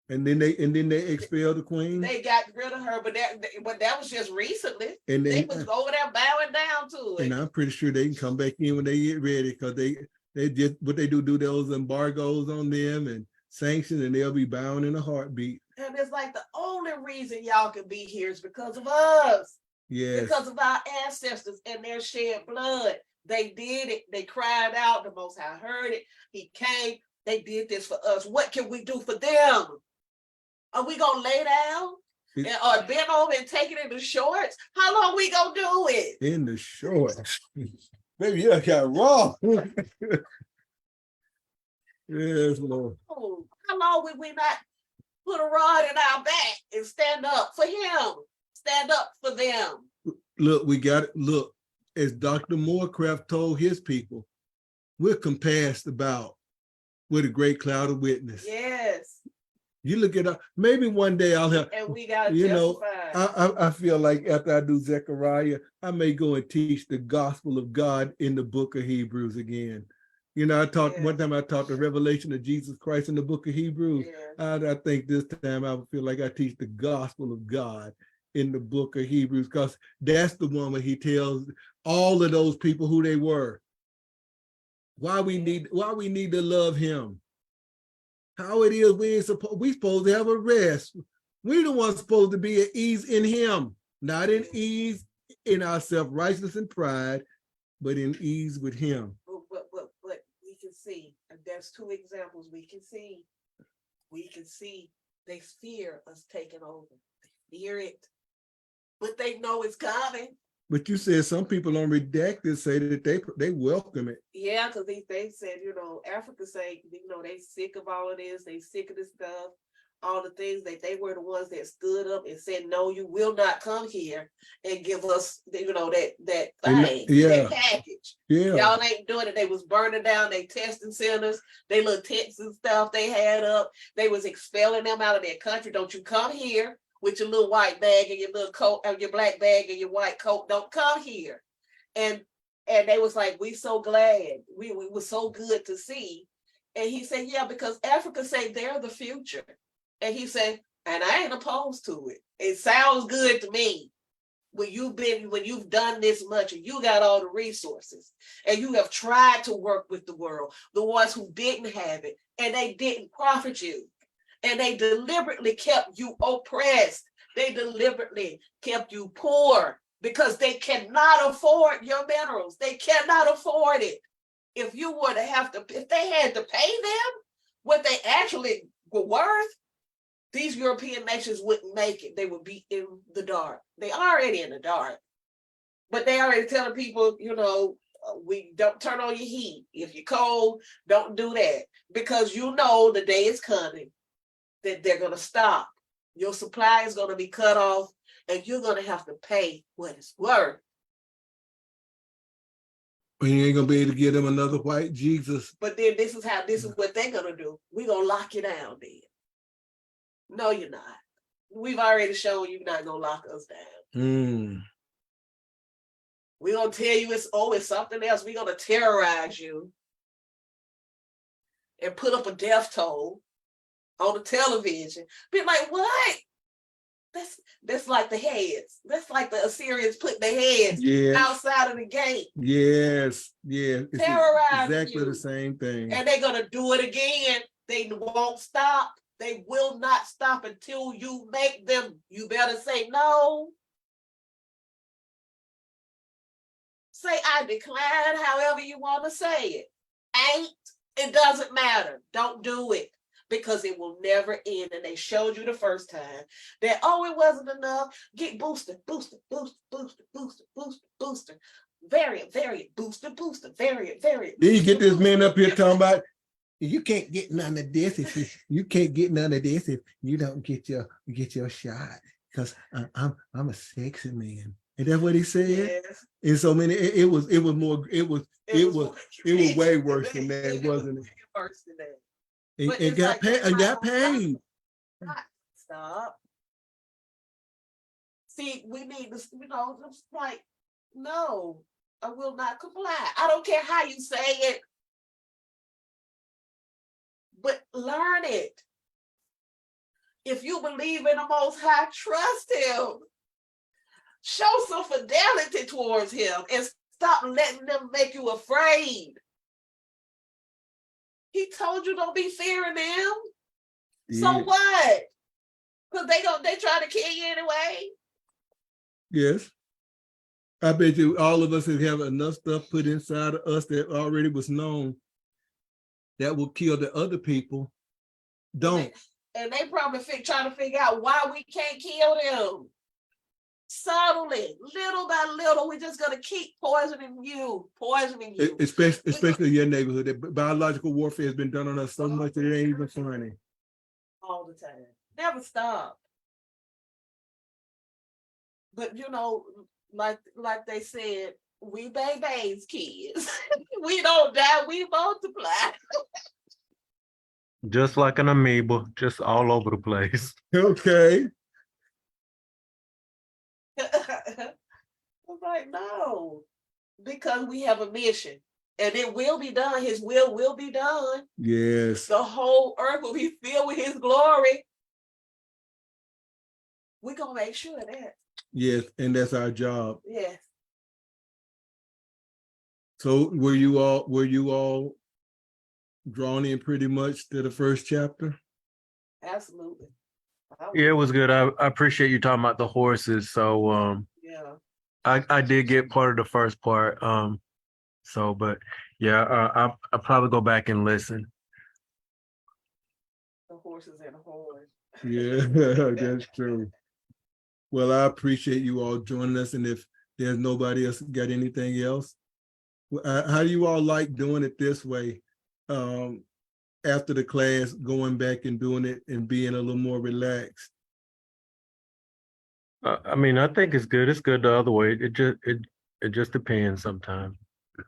And then they expelled the queen. They got rid of her, but that was just recently. And they was over there bowing down to it. And I'm pretty sure they can come back in when they get ready, because they just what they do those embargoes on them and sanctions, and they'll be bowing in a heartbeat. And it's like the only reason y'all can be here is because of us. Yes. Because of our ancestors and their shed blood. They did it. They cried out. The Most High heard it. He came. They did this for us. What can we do for them? Are we gonna lay down or bend over and take it in the shorts? How long we gonna do it? In the shorts. Baby, you got wrong. Yes, Lord. How long would we not put a rod in our back and stand up for him? Stand up for them. Look, we got it. Look, as Dr. Moorcraft told his people, we're compassed about with a great cloud of witness. Yes. You look at maybe one day I'll have, and we got to I feel like after I do Zechariah, I may go and teach the gospel of God in the book of Hebrews again. One time I taught the revelation of Jesus Christ in the book of Hebrews. I think this time I feel like I teach the gospel of God in the book of Hebrews, because that's the one where he tells all of those people who they were. Why we need to love him. How it is we supposed to have a rest. We're the ones supposed to be at ease in him, not in ease in our self-righteousness and pride, but in ease with him. But we can see, and there's two examples we can see. We can see they fear us taking over. They fear it, but they know it's coming. But you said some people on Redacted say that they welcome it. Yeah, because they said, Africa say, they sick of all of this, they sick of this stuff. all the things that they were the ones that stood up and said, no, you will not come here and give us, that thing, Yeah. that package. Yeah. Y'all ain't doing it. They was burning down their testing centers, they little tents and stuff they had up. They was expelling them out of their country. Don't you come here with your little white bag and your little coat, or your black bag and your white coat. Don't come here. And they was like, we so glad. We was so good to see. And he said, yeah, because Africa say they're the future. And he said, and I ain't opposed to it. It sounds good to me. When you've done this much and you got all the resources and you have tried to work with the world, the ones who didn't have it, and they didn't profit you, and they deliberately kept you oppressed. They deliberately kept you poor because they cannot afford your minerals. They cannot afford it. If they had to pay them what they actually were worth, these European nations wouldn't make it. They would be in the dark. They already in the dark. But they already telling people, we don't turn on your heat. If you're cold, don't do that. Because the day is coming that they're going to stop. Your supply is going to be cut off and you're going to have to pay what it's worth. But you ain't going to be able to give them another white Jesus. But then this is what they're going to do. We're going to lock you down then. No, you're not. We've already shown you're not going to lock us down. We're going to tell you it's something else. We're going to terrorize you and put up a death toll on the television. Be like, what? That's like the heads. That's like the Assyrians putting their heads outside of the gate. Yes. It's terrorizing exactly you. The same thing. And they're going to do it again. They won't stop. They will not stop until you make them. You better say no. Say I decline, however you want to say it. It doesn't matter. Don't do it. Because it will never end. And they showed you the first time that, it wasn't enough. Get booster. Variant, booster, variant. Then you get this man up here talking about, you can't get none of this if you can't get none of this if you don't get your shot. Because I'm a sexy man. And that's what he said. Yes. And so many, it was way worse than that, wasn't it? Worse than that. And got paid. Stop. See, we need to, just like, no, I will not comply. I don't care how you say it, but learn it. If you believe in the Most High, trust Him. Show some fidelity towards Him and stop letting them make you afraid. He told you don't be fearing them. Yeah. So what? Because they try to kill you anyway. Yes. I bet you all of us have enough stuff put inside of us that already was known that will kill the other people. Don't. And they probably trying to figure out why we can't kill them. Subtly, little by little, we're just going to keep poisoning you. Especially your neighborhood. The biological warfare has been done on us so much that it ain't even funny. All the time. Never stop. But like they said, we babies, kids. We don't die, we multiply. Just like an amoeba, just all over the place. Okay. I'm like, no, because we have a mission and it will be done. His will be done. Yes. The whole earth will be filled with His glory. We're going to make sure of that. Yes, and that's our job. Yes. So were you all drawn in pretty much to the first chapter? Absolutely. Yeah, it was good. I appreciate you talking about the horses. So yeah, I did get part of the first part. But yeah, I'll probably go back and listen. The horses and the horns. Yeah, that's true. Well, I appreciate you all joining us. And if there's nobody else got anything else, how do you all like doing it this way? after the class, going back and doing it and being a little more relaxed? I mean, I think it's good. It's good the other way. It just depends sometimes.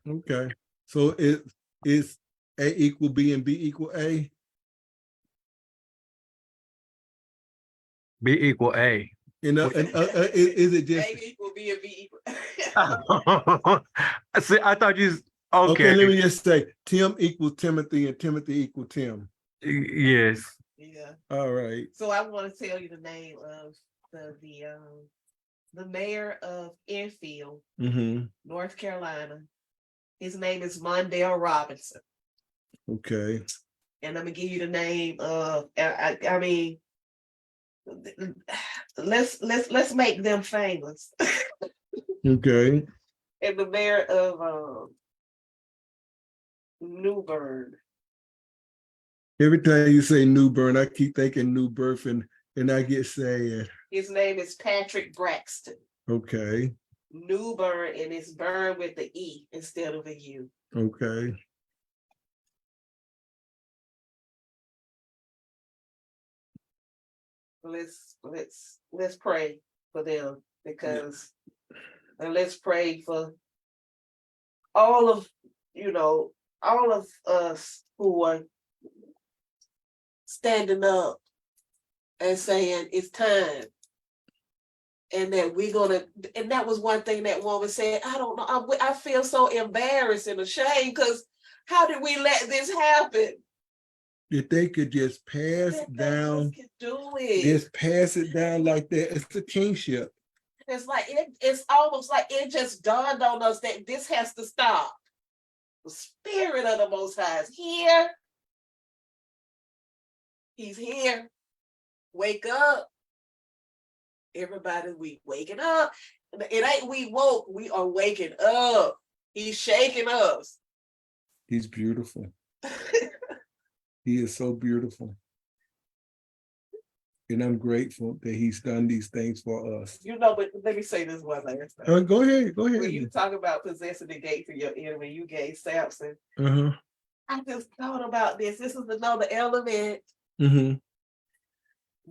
Okay. So it is A equal B and B equal A? B equal A. Is it just A equal B and B equal. See, I thought you. okay? Okay. Let me just say Tim equals Timothy and Timothy equal Tim. Yes. Yeah. All right. So I want to tell you the name of the mayor of Enfield, North Carolina. His name is Mondale Robinson. Okay. And I'm gonna give you the name of. I mean, let's make them famous. Okay. And the mayor of New Bern. Every time you say New Bern, I keep thinking New Birth and I get sad. His name is Patrick Braxton. Okay. New Bern, and it's Bern with the E instead of a U. Okay. Let's pray for them, because and let's pray for all of us who are standing up and saying it's time. And that we're gonna, and that was one thing that woman said, I don't know, I feel so embarrassed and ashamed, because how did we let this happen? If they could just pass That they down, just could do it. just pass it down like that. It's the kingship. It's like it's almost like it just dawned on us that this has to stop. The spirit of the Most High is here. He's here. Wake up. Everybody, we waking up. It ain't we woke, we are waking up. He's shaking us. He's beautiful. He is so beautiful. And I'm grateful that he's done these things for us. But let me say this one last thing. Go ahead. Go ahead. When you talk about possessing the gate for your enemy, you gave Samson. I just thought about this. This is another element.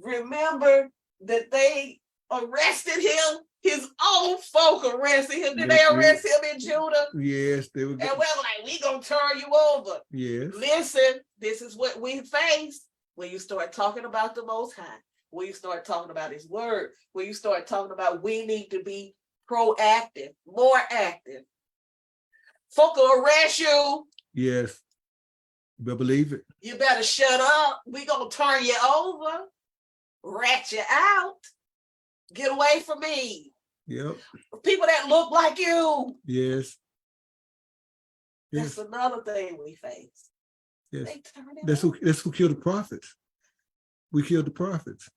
Remember that they arrested him. His own folk arrested him. Did they arrest him in Judah? Yes, they were. And we're like, we gonna turn you over. Yes. Listen, this is what we face when you start talking about the Most High. When you start talking about His Word. When you start talking about we need to be proactive, more active. Folk will arrest you. Yes. You better believe it. You better shut up. We gonna turn you over. Rat you out. Get away from me. Yep. People that look like you. Yes. That's another thing we face. Yes. They turn it That's over. who killed the prophets. We killed the prophets.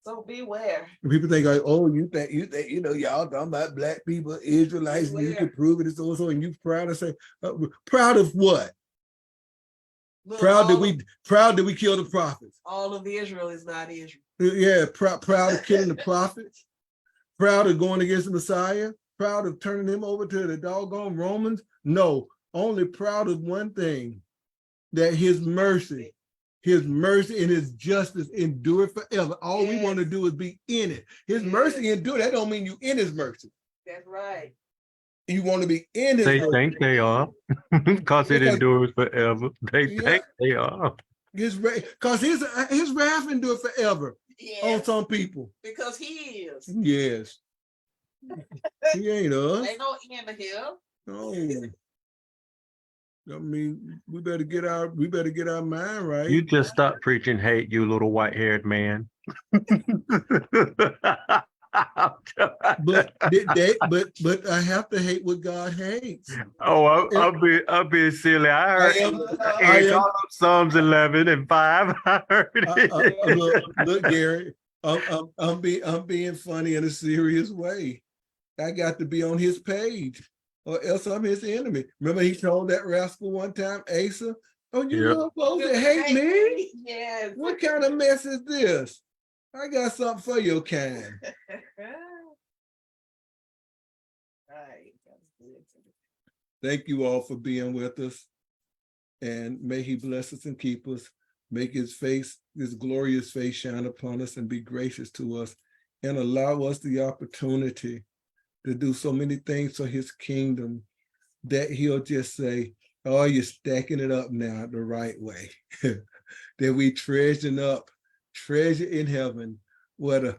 So beware. And people think like, oh, you think, y'all talking about black people, Israelites, and you can prove it, and so, and you proud to say, proud of what? Look, Proud that we kill the prophets. all of Israel is not Israel. Yeah, proud of killing the prophets, proud of going against the Messiah, proud of turning him over to the doggone Romans. No, only proud of one thing, that his mercy and his justice endure forever. All we want to do is be in it. His mercy endure. That don't mean you in his mercy. That's right. You want to be in his They mercy. think they are, because it endures forever. They think they are. Because his wrath endure forever on some people. Because he is. Yes. He ain't us. Ain't no end to him. No. I mean, we better get our mind right. You just stop preaching hate, you little white-haired man. But I have to hate what God hates. Oh, I'm being silly. I heard Psalms 11 and 5. I heard it. Look, Gary, I'm being funny in a serious way. I got to be on his page, or else I'm his enemy. Remember, he told that rascal one time, Asa, "Oh, you little folks that hate me? Yes. What kind of mess is this? I got something for your kind." Right. Thank you all for being with us. And may he bless us and keep us, make his face, his glorious face shine upon us and be gracious to us, and allow us the opportunity to do so many things for his kingdom that he'll just say, oh, you're stacking it up now the right way. That we treasure in heaven where the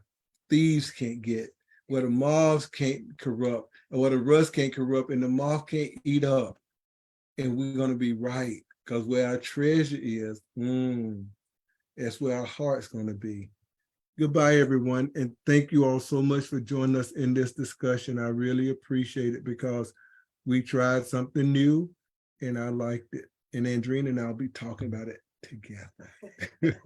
thieves can't get, where the moths can't corrupt, and where the rust can't corrupt, and the moth can't eat up. And we're going to be right, because where our treasure is, that's where our heart's going to be. Goodbye, everyone. And thank you all so much for joining us in this discussion. I really appreciate it, because we tried something new and I liked it. And Andrina and I'll be talking about it together.